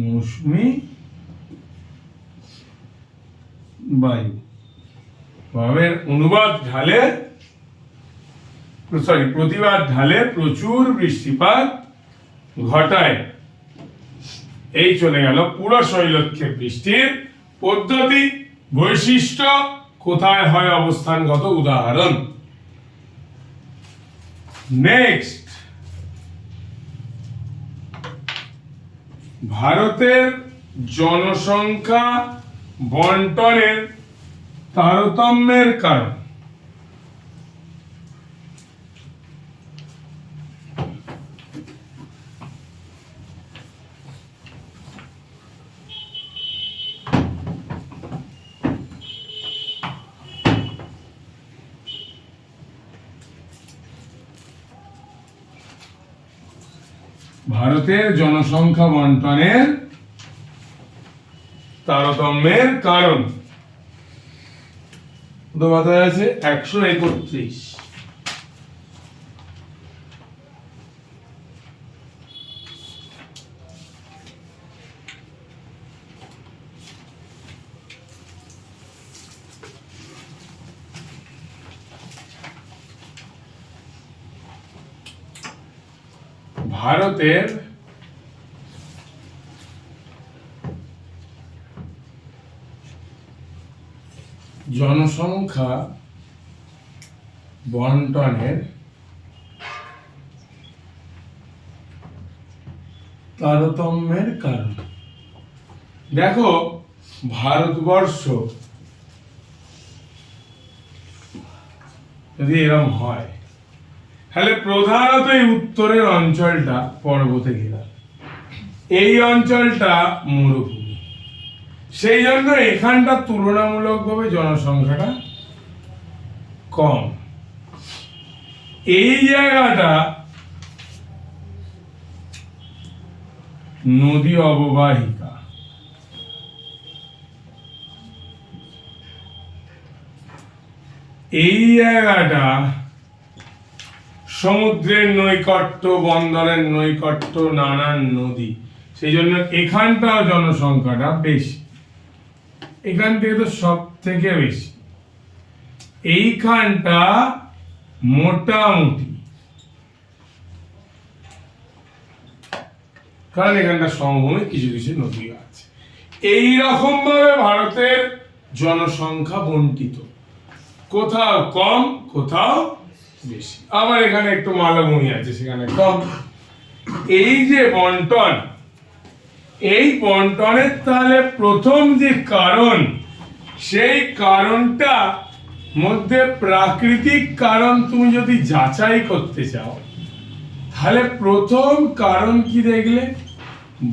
মৌসুমী বায়ু প্রভাবের প্রতিবাদ ঢালে প্রচুর বৃষ্টিপাত ঘটায়। এই চলে গেল পুরো শৈলক্ষে বৃষ্টির পদ্ধতি, বৈশিষ্ট্য, কোথায় হয় অবস্থানগত উদাহরণ। নেক্সট, ভারতের জনসংখ্যা বন্টনের তারতম্যের কারণ। ভারতের জনসংখ্যা বন্টনের তারতম্যের কারণ। তো মাথায় আছে 131। ভারতের জনসংখ্যা বন্টনের তারতম্যের কারণ। দেখো, ভারতবর্ষ যদি এরকম হয়, তাহলে প্রধানত এই উত্তরের অঞ্চলটা পর্বতে ঘেরা, এই অঞ্চলটা মরুভূমি, সেই জন্য এখানটা তুলনামূলকভাবে জনসংখ্যাটা কম। এই জায়গাটা নদী অববাহিকা, এই জায়গাটা সমুদ্রের নৈকট্য, বন্দরের নৈকট্য, নানান নদী, সেই জন্য এখানটাও জনসংখ্যাটা বেশি। এখান থেকে তো সব থেকে বেশি। এইখানটা মোটামুটি, কারণ এখানটা সমভূমি, কিছু কিছু নদী আছে। এই রকম ভাবে ভারতের জনসংখ্যা বন্টিত, কোথাও কম, কোথাও বেশি। আবার এখানে একটু মালভূমি আছে, সেখানে কম। এই যে বন্টন, এই বন্টনের তাহলে প্রথম যে কারণ, সেই কারণটা মধ্যে প্রাকৃতিক কারণ তুমি যদি যাচাই করতে চাও, তাহলে প্রথম কারণ কি দেখলে?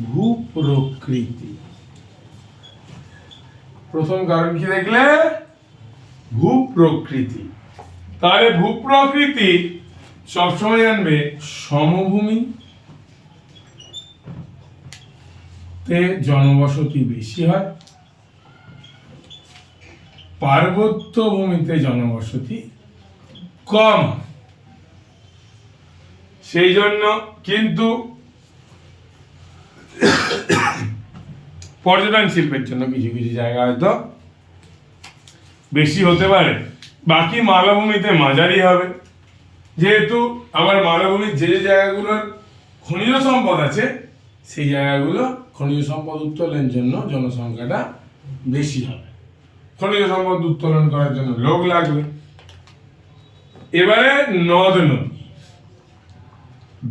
ভূপ্রকৃতি। প্রথম কারণ কি দেখলে? ভূপ্রকৃতি। তাহলে ভূপ্রকৃতি সবসময় জানবে সমভূমি তে জনবসতি বেশি হয়, পার্বত্য ভূমিতে জনবসতি কম। সেই জন্য কিন্তু পর্যটন শিল্পের জন্য কিছু কিছু জায়গা হয়তো বেশি হতে পারে, বাকি মালভূমিতে মাঝারি হবে। যেহেতু আবার মালভূমির যে যে জায়গাগুলোর খনিজ সম্পদ আছে সেই জায়গাগুলো খনিজ সম্পদ উত্তোলনের জন্য জনসংখ্যাটা বেশি হবে। খনিজ সম্পদ উত্তোলন করার জন্য লোক লাগবে। এবারে নদ নদী,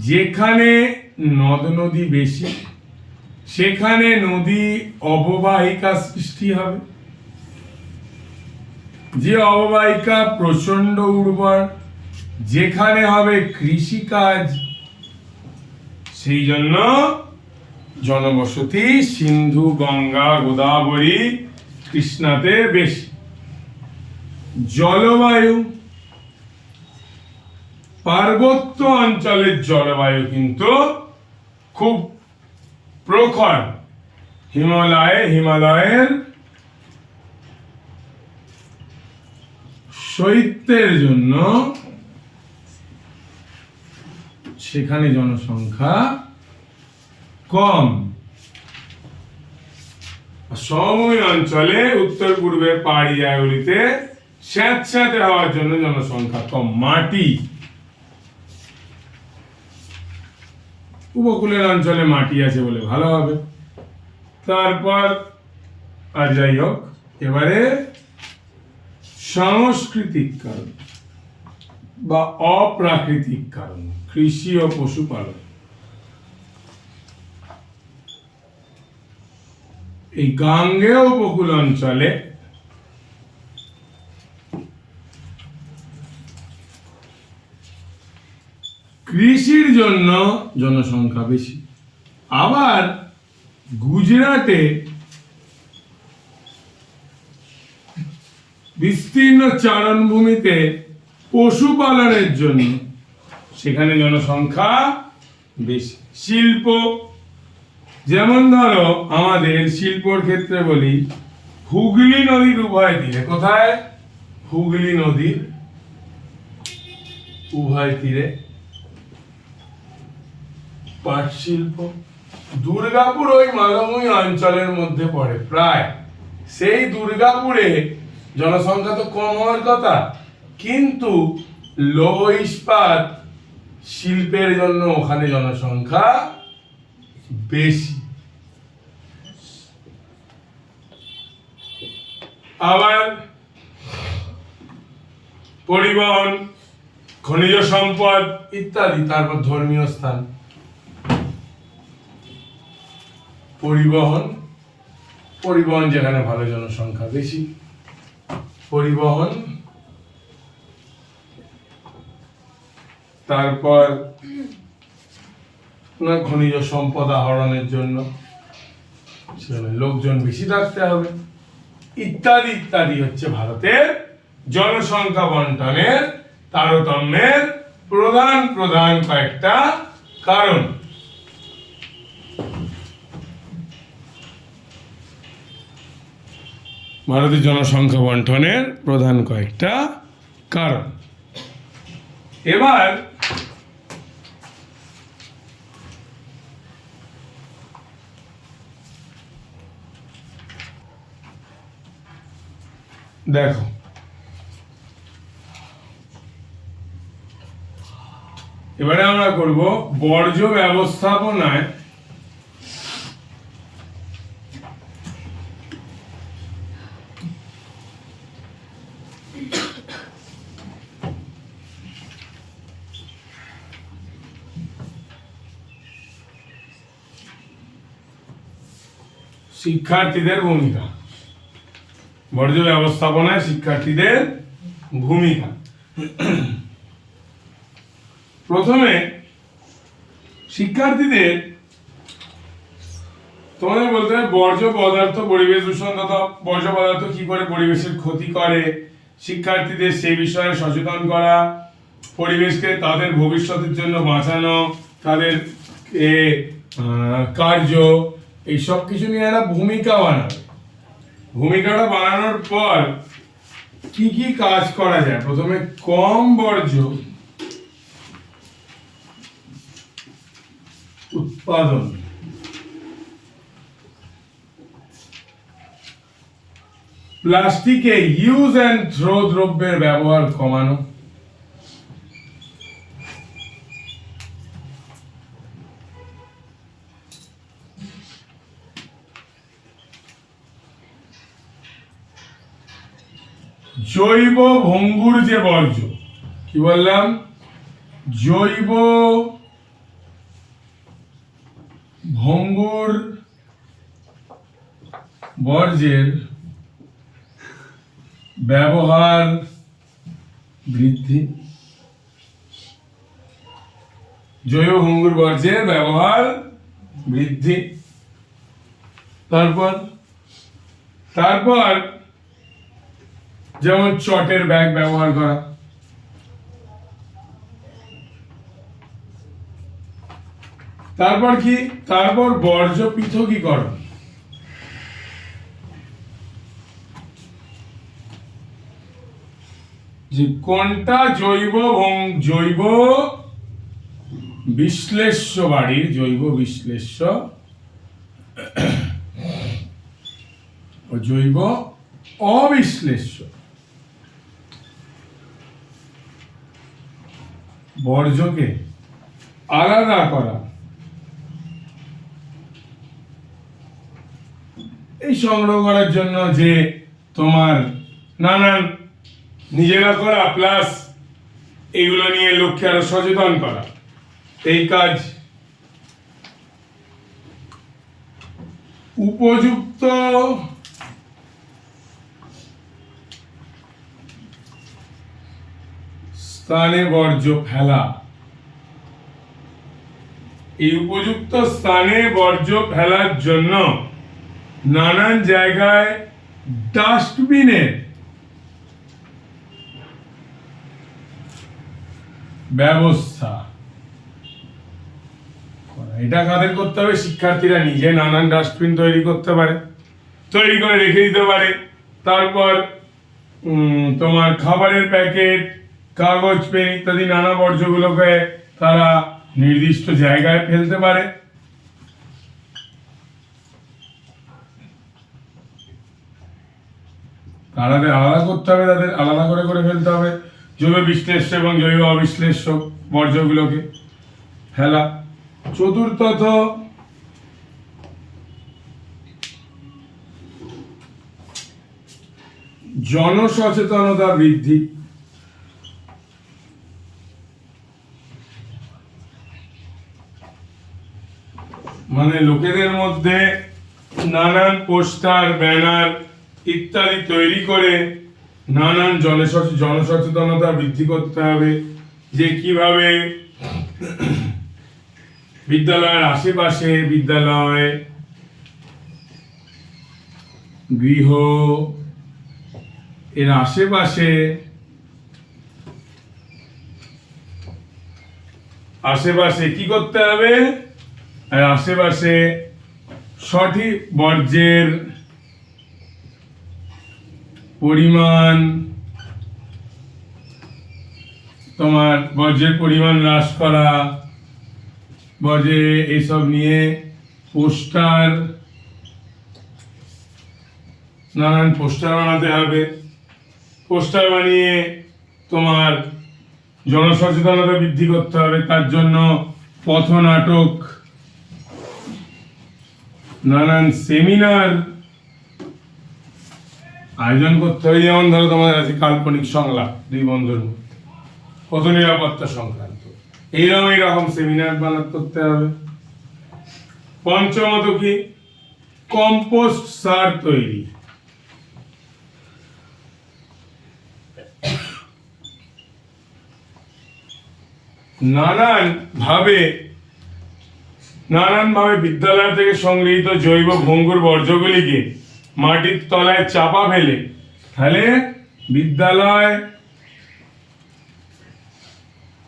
যেখানে নদ নদী বেশি সেখানে নদী অববাহিকা সৃষ্টি হবে। যে অববাহিকা প্রচন্ড উর্বর, যেখানে হবে কৃষিকাজ, সেই জন্য জনবসতি সিন্ধু, গঙ্গা, গোদাবরী, কৃষ্ণাতে বেশি। জলবায়ু, পার্বত্য অঞ্চলের জলবায়ু কিন্তু খুব প্রখর। হিমালয়ের শৈত্যের জন্য সেখানে জনসংখ্যা কম। সমভূমি অঞ্চলে উত্তর পূর্বের পাহাড়ি জায়গাগুলিতে স্যাঁতস্যাঁতে হওয়ার জন্য জনসংখ্যা কম। মাটি, উপকূলের অঞ্চলে মাটি আছে বলে ভালো হবে। তারপর আর যাই হোক, এবারে সাংস্কৃতিক কারণ বা অপ্রাকৃতিক কারণ, কৃষি ও পশুপালন। এই গাঙ্গেয় উপকূল অঞ্চলে কৃষির জন্য জনসংখ্যা বেশি। আবার গুজরাটে বিস্তীর্ণ চারণভূমিতে পশুপালনের জন্য সেখানে জনসংখ্যা বেশি। শিল্প, যেমন ধরো আমাদের শিল্পর ক্ষেত্রে বলি, হুগলি নদীর উভয় তীরে, কোথায়? হুগলি নদীর উভয় তীরে পাট শিল্প। দুর্গাপুর ওই মালভূমি অঞ্চলের মধ্যে পড়ে প্রায়। সেই দুর্গাপুরে জনসংখ্যা তো কম হওয়ার কথা, কিন্তু লৌহ ইস্পাত শিল্পের জন্য ওখানে জনসংখ্যা বেশি। আবার পরিবহন, খনিজ সম্পদ ইত্যাদি। তারপর ধর্মীয় স্থান, পরিবহন যেখানে ভালো, জনসংখ্যা বেশি। পরিবহন, তারপর খনিজ সম্পদ আহরণের জন্য সেখানে লোকজন বেশি থাকতে হবে, ইত্যাদি ইত্যাদি হচ্ছে ভারতের জনসংখ্যা বন্টনের তারতম্যের প্রধান প্রধান কয়েকটা কারণ। ভারতের জনসংখ্যা বন্টনের প্রধান কয়েকটা কারণ। এবার দেখো, এবারে আমরা করব বর্জ্য ব্যবস্থাপনায় শিক্ষার্থীদের ভূমিকা। বর্জ্য ব্যবস্থাপনায় শিক্ষার্থীদের ভূমিকা। প্রথমে শিক্ষার্থীদের তোমাদের বলতে হবে বর্জ্য পদার্থ পরিবেশ দূষণ তথা বর্জ্য পদার্থ কি করে পরিবেশের ক্ষতি করে, শিক্ষার্থীদের সেই বিষয়ে সচেতন করা, পরিবেশকে তাদের ভবিষ্যতের জন্য বাঁচানো, তাদের কার্য, এই সব কিছু নিয়ে একটা ভূমিকা বানাবে। ভূমিকাটা বানানোর পর কি কি কাজ করা যায়? প্রথমে কম বর্জ্য উৎপাদন, প্লাস্টিকে ইউজ অ্যান্ড থ্রো দ্রব্যের ব্যবহার কমানো। জৈব ভঙ্গুর যে বর্জ্য, কি বললাম, জৈব ভঙ্গুর বর্জ্যের ব্যবহার বৃদ্ধি। জৈব ভঙ্গুর বর্জ্যের ব্যবহার বৃদ্ধি। তারপর যেমন চটের ব্যাগ ব্যবহার করা। তারপর কি, তারপর বর্জ্য পৃথকীকরণ। যে কোনটা জৈব বিশ্লেষ্য বাড়ির, জৈব বিশ্লেষ্য ও জৈব অবিশ্লেষ্য বর্জ্যকে আলাদা করা। এই সংগ্রহ করার জন্য যে তোমার নানান নিজেরা করা প্লাস এগুলো নিয়ে লোককে আরো সচেতন করা, এই কাজ। উপযুক্ত স্থানে বর্জ্য ফেলা। এই উপযুক্ত স্থানে বর্জ্য ফেলার জন্য নানান জায়গায় ডাস্টবিনের ব্যবস্থা করা। এটা কাদের করতে হবে? শিক্ষার্থীরা নিজে নানান ডাস্টবিন তৈরি করতে পারে, তৈরি করে রেখে দিতে পারে। তারপর তোমার খাবারের প্যাকেট, কাগজ, পেন ইত্যাদি নানা বর্জ্যগুলোকে তারা নির্দিষ্ট জায়গায় ফেলতে পারে। তাদের আলাদা করতে হবে, তাদের আলাদা করে ফেলতে হবে জৈব বিশ্লেষ্য এবং জৈব অবিশ্লেষ্য বর্জ্যগুলোকে ফেলা। চতুর্থত জনসচেতনতা বৃদ্ধি। মানে লোকেদের মধ্যে নানান পোস্টার, ব্যানার ইত্যাদি তৈরি করে নানান জনসচেতনতা বৃদ্ধি করতে হবে, যে কিভাবে বিদ্যালয়ের আশেপাশে, বিদ্যালয়, গৃহ এর আশেপাশে কি করতে হবে? আর আশেপাশে সঠিক বর্জ্যের পরিমাণ, তোমার বর্জ্যের পরিমাণ হ্রাস করা, বর্জ্যে এইসব নিয়ে পোস্টার, নানান পোস্টার বানাতে হবে। পোস্টার বানিয়ে তোমার জনসচেতনতা বৃদ্ধি করতে হবে। তার জন্য পথনাটক, নানান সেমিনার আয়োজন করতে হবে। যেমন ধরো তোমাদের আছে কাল্পনিক সংলাপ, দুই বন্ধুর মধ্যে পথ নিরাপত্তা সংক্রান্ত, এইরকম সেমিনার করতে হবে। পঞ্চমত কি? কম্পোস্ট সার তৈরি। নানান ভাবে বিদ্যালয় থেকে সংগৃহীত জৈব ভঙ্গুর বর্জ্যগুলিকে মাটির তলায় চাপা ফেলে, তাহলে বিদ্যালয়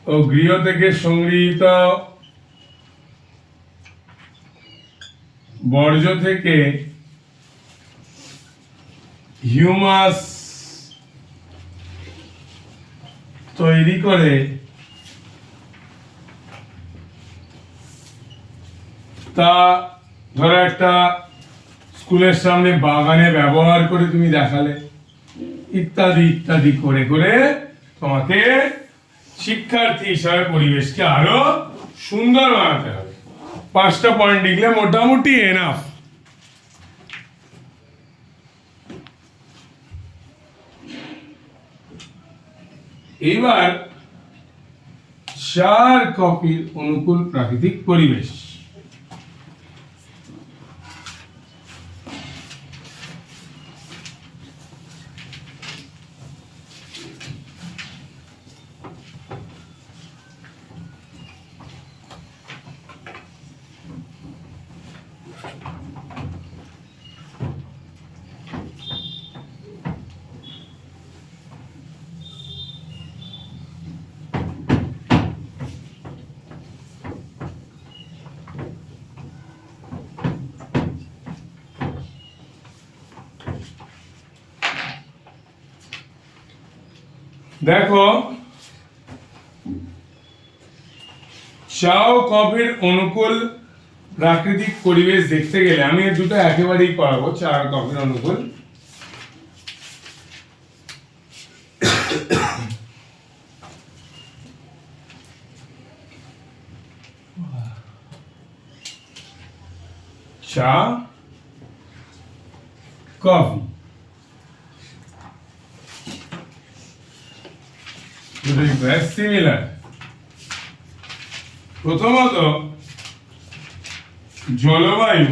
ও গৃহ থেকে সংগৃহীত বর্জ্য থেকে হিউমাস তৈরি করে তা ধরো একটা স্কুলের সামনে বাগানে ব্যবহার করে তুমি দেখালে, ইত্যাদি ইত্যাদি করে করে তোমাকে শিক্ষার্থী হিসাবে পরিবেশকে আরো সুন্দর বানাতে হবে। 5টা পয়েন্ট লিখলে মোটামুটি এনাফ। এইবার 4 কপির অনুকূল প্রাকৃতিক পরিবেশ। দেখো, চাও কফির অনুকূল প্রাকৃতিক পরিবেশ দেখতে গেলে আমি এই দুটো একেবারেই করাবো। 4 কফির অনুকূল চা কফি সিমিলার। প্রথমত জলবায়ু,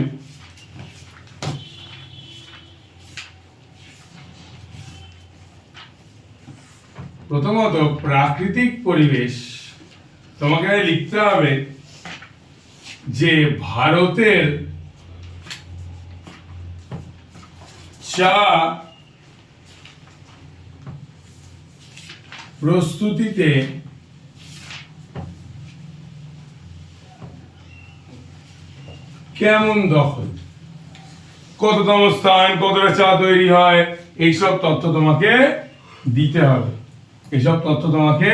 প্রথমত প্রাকৃতিক পরিবেশ। তোমাকে লিখতে হবে যে ভারতের চা প্রস্তুতিতে কেমন দখল, কততম স্থান, কতটা চা তৈরি হয়, এইসব তথ্য তোমাকে দিতে হবে। এইসব তথ্য তোমাকে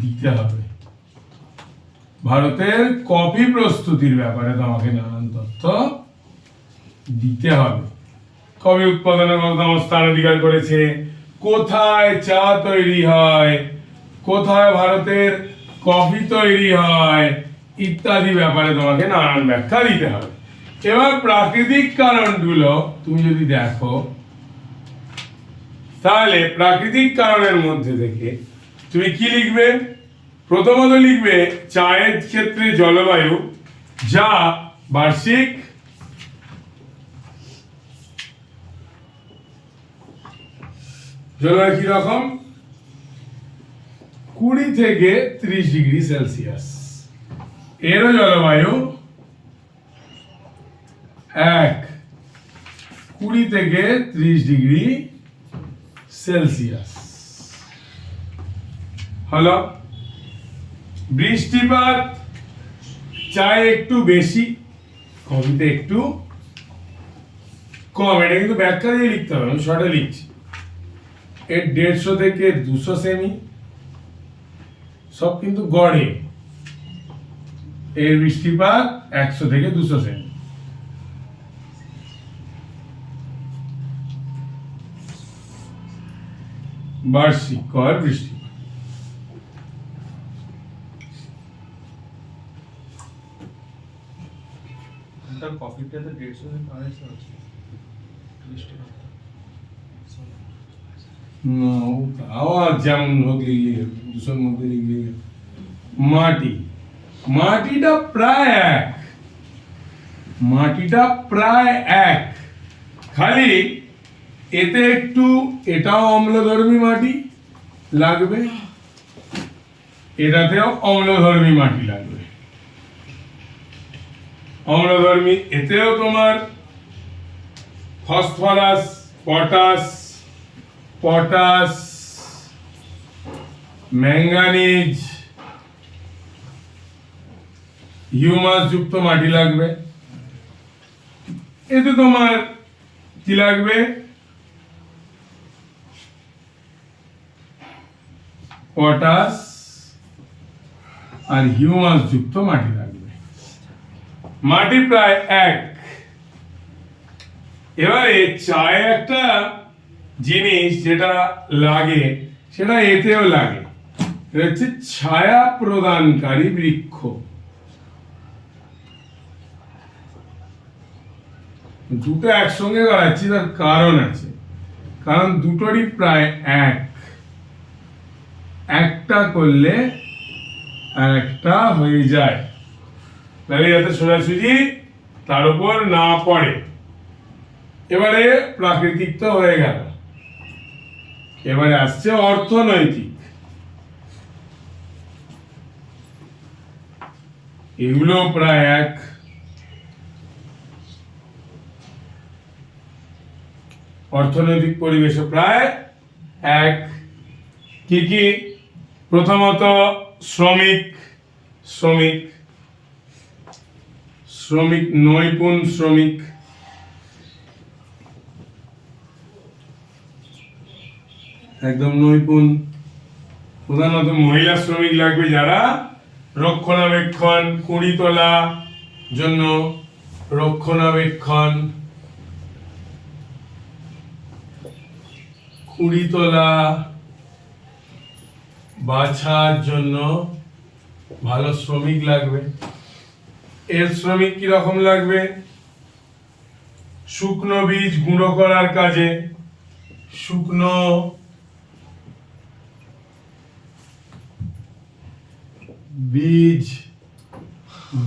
দিতে হবে। ভারতের কফি প্রস্তুতির ব্যাপারে তোমাকে নানান তথ্য দিতে হবে। কফি উৎপাদনে কততম স্থান অধিকার করেছে, কোথায় চা তৈরি হয়, কোথায় ভারতের কফি তৈরি হয়, ইত্যাদি ব্যাপারে তোমাকে নানান ব্যাখ্যা দিতে হবে। এবার প্রাকৃতিক কারণগুলো তুমি যদি দেখো, তাহলে প্রাকৃতিক কারণের মধ্যে থেকে তুমি কি লিখবে? প্রথমত লিখবে চায়ের ক্ষেত্রে জলবায়ু, যা বার্ষিক জলবায়ু কি রকম? 20 থেকে 30 ডিগ্রি সেলসিয়াস। এরও জলবায়ু 20 থেকে 30 ডিগ্রি সেলসিয়াস। হলো। বৃষ্টিপাত চায় একটু বেশি, কফিতে একটু কম। এটা কিন্তু ব্যাখ্যা দিয়ে লিখতে হবে, আমি শর্টে লিখছি। এর 150 থেকে 200 সেমি, সব কিন্তু গড়ে। এর বৃষ্টিপাত 100 থেকে 200 সেমি। বার্ষিক গড় বৃষ্টিপাত। কফিটাতে 150 থেকে 250 আছে বৃষ্টিপাত। না, আওয়াজ যেমন হোক লিখলে 200 মধ্যে লিখলে। মাটি, মাটিটা প্রায় এক, মাটিটা প্রায় এক, খালি এতে একটু এটাও অম্লধর্মী মাটি লাগবে, এটাতেও অম্লধর্মী মাটি লাগবে। অম্লধর্মী এতেও তোমার ফসফরাস, পটাশ, ম্যাঙ্গানিজ, হিউমাস যুক্ত মাটি লাগবে। এতে তোমার কি লাগবে? পটাশ আর হিউমাস যুক্ত মাটি লাগবে। মাটি প্রায় এক, এবারে চায়ে একটা জিনিস যেটা লাগে সেটা এতেও লাগে, এটা হচ্ছে ছায়া প্রদানকারী বৃক্ষ। দুটো একসঙ্গে গড়াচ্ছি, তার কারণ আছে, কারণ দুটোরই প্রায় একটা করলে আর একটা হয়ে যায়, তাহলে যাতে সোজাসুজি তার উপর না পড়ে। এবারে প্রাকৃতিক তো হয়ে গেল, এবারে আসছে অর্থনৈতিক। এগুলো প্রায় এক। অর্থনৈতিক পরিবেশ প্রায় এক। কি কি? প্রথমত শ্রমিক, নৈপুণ শ্রমিক, একদম নৈপুণ। প্রধানত মহিলা শ্রমিক লাগবে, যারা রক্ষণাবেক্ষণ, কুড়ি তোলা জন্য রক্ষণাবেক্ষণ, কুড়ি তোলা বাছার জন্য ভালো শ্রমিক লাগবে। এর শ্রমিক কিরকম লাগবে? শুকনো বীজ গুঁড়ো করার কাজে, শুকনো বীজ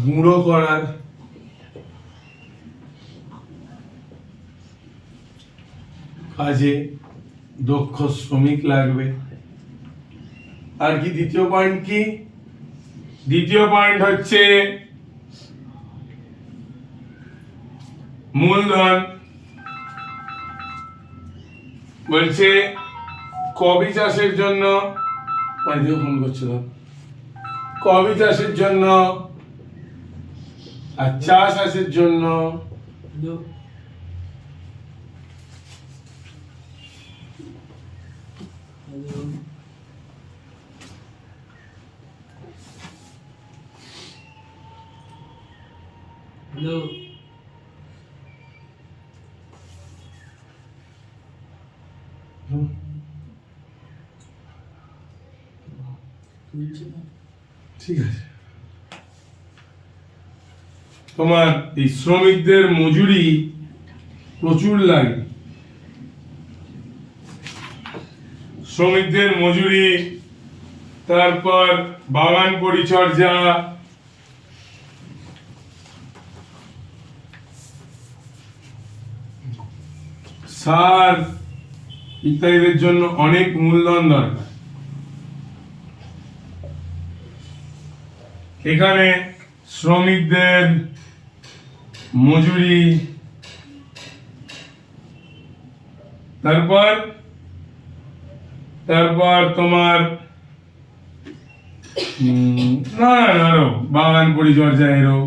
গুঁড়ো করার কাজে দক্ষ শ্রমিক লাগবে। আর কি দ্বিতীয় পয়েন্ট কি? দ্বিতীয় পয়েন্ট হচ্ছে মূলধন। বলছে কবি চাষের জন্য, ফোন করছিল, কবি চাষের জন্য আর চা চাষের জন্য ঠিক আছে। তোমার এই শ্রমিকদের মজুরি প্রচুর লাগে, শ্রমিকদের মজুরি, তারপর বাগান পরিচর্যা, সার ইত্যাদিদের জন্য অনেক মূলধন দরকার। এখানে শ্রমিকদের মজুরি, তারপর তোমার আরো বাগান পরিচর্যা, এরও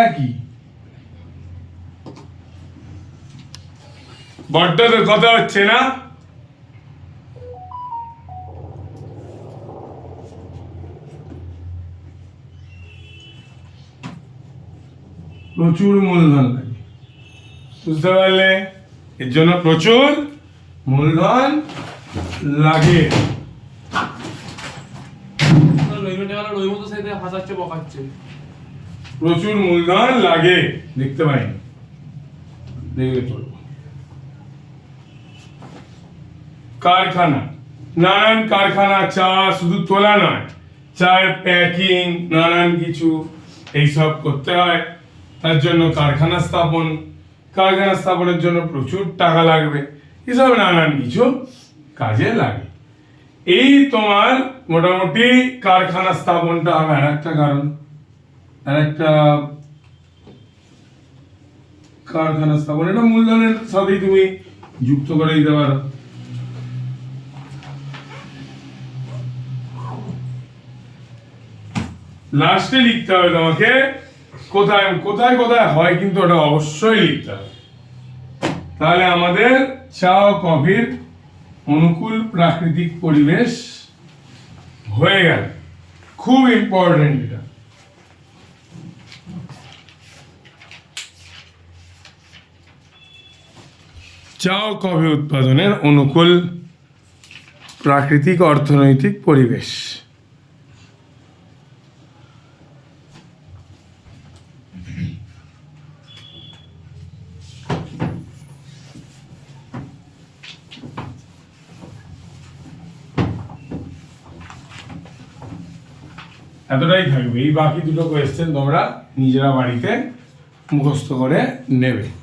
একই। বড্ড তো কথা হচ্ছে না? প্রচুর মূলধন লাগে, বুঝতে পারলে? এর জন্য প্রচুর মূলধন লাগে। প্রচুর মূলধন লাগে, দেখতে পাইনি, দেখলে পড়বো। কারখানা, নানান কারখানা, চা শুধু তোলা নয়, চায়ের প্যাকিং, নানান কিছু এইসব করতে হয়। তার জন্য কারখানা স্থাপনের জন্য প্রচুর টাকা লাগবে, এসব নানান কিছু কাজে লাগে। এই তোমার মোটামুটি কারখানা স্থাপনটা হবে আর একটা কারণ, আর একটা কারখানা স্থাপন, এটা মূলধনের সাথেই তুমি যুক্ত করে দিতে পারো। লাস্টে লিখতে হবে তোমাকে কোথায় কোথায় কোথায় হয়, কিন্তু ওটা অবশ্যই লিখতে হবে। তাহলে আমাদের চা ও কফির অনুকূল প্রাকৃতিক পরিবেশ হয়ে গেল। খুব ইম্পর্টেন্ট এটা। চা ও কফি উৎপাদনের অনুকূল প্রাকৃতিক অর্থনৈতিক পরিবেশ। এতটাই থাকবে। এই বাকি দুটো কোয়েশ্চেন তোমরা নিজেরা বাড়িতে মুখস্থ করে নেবে।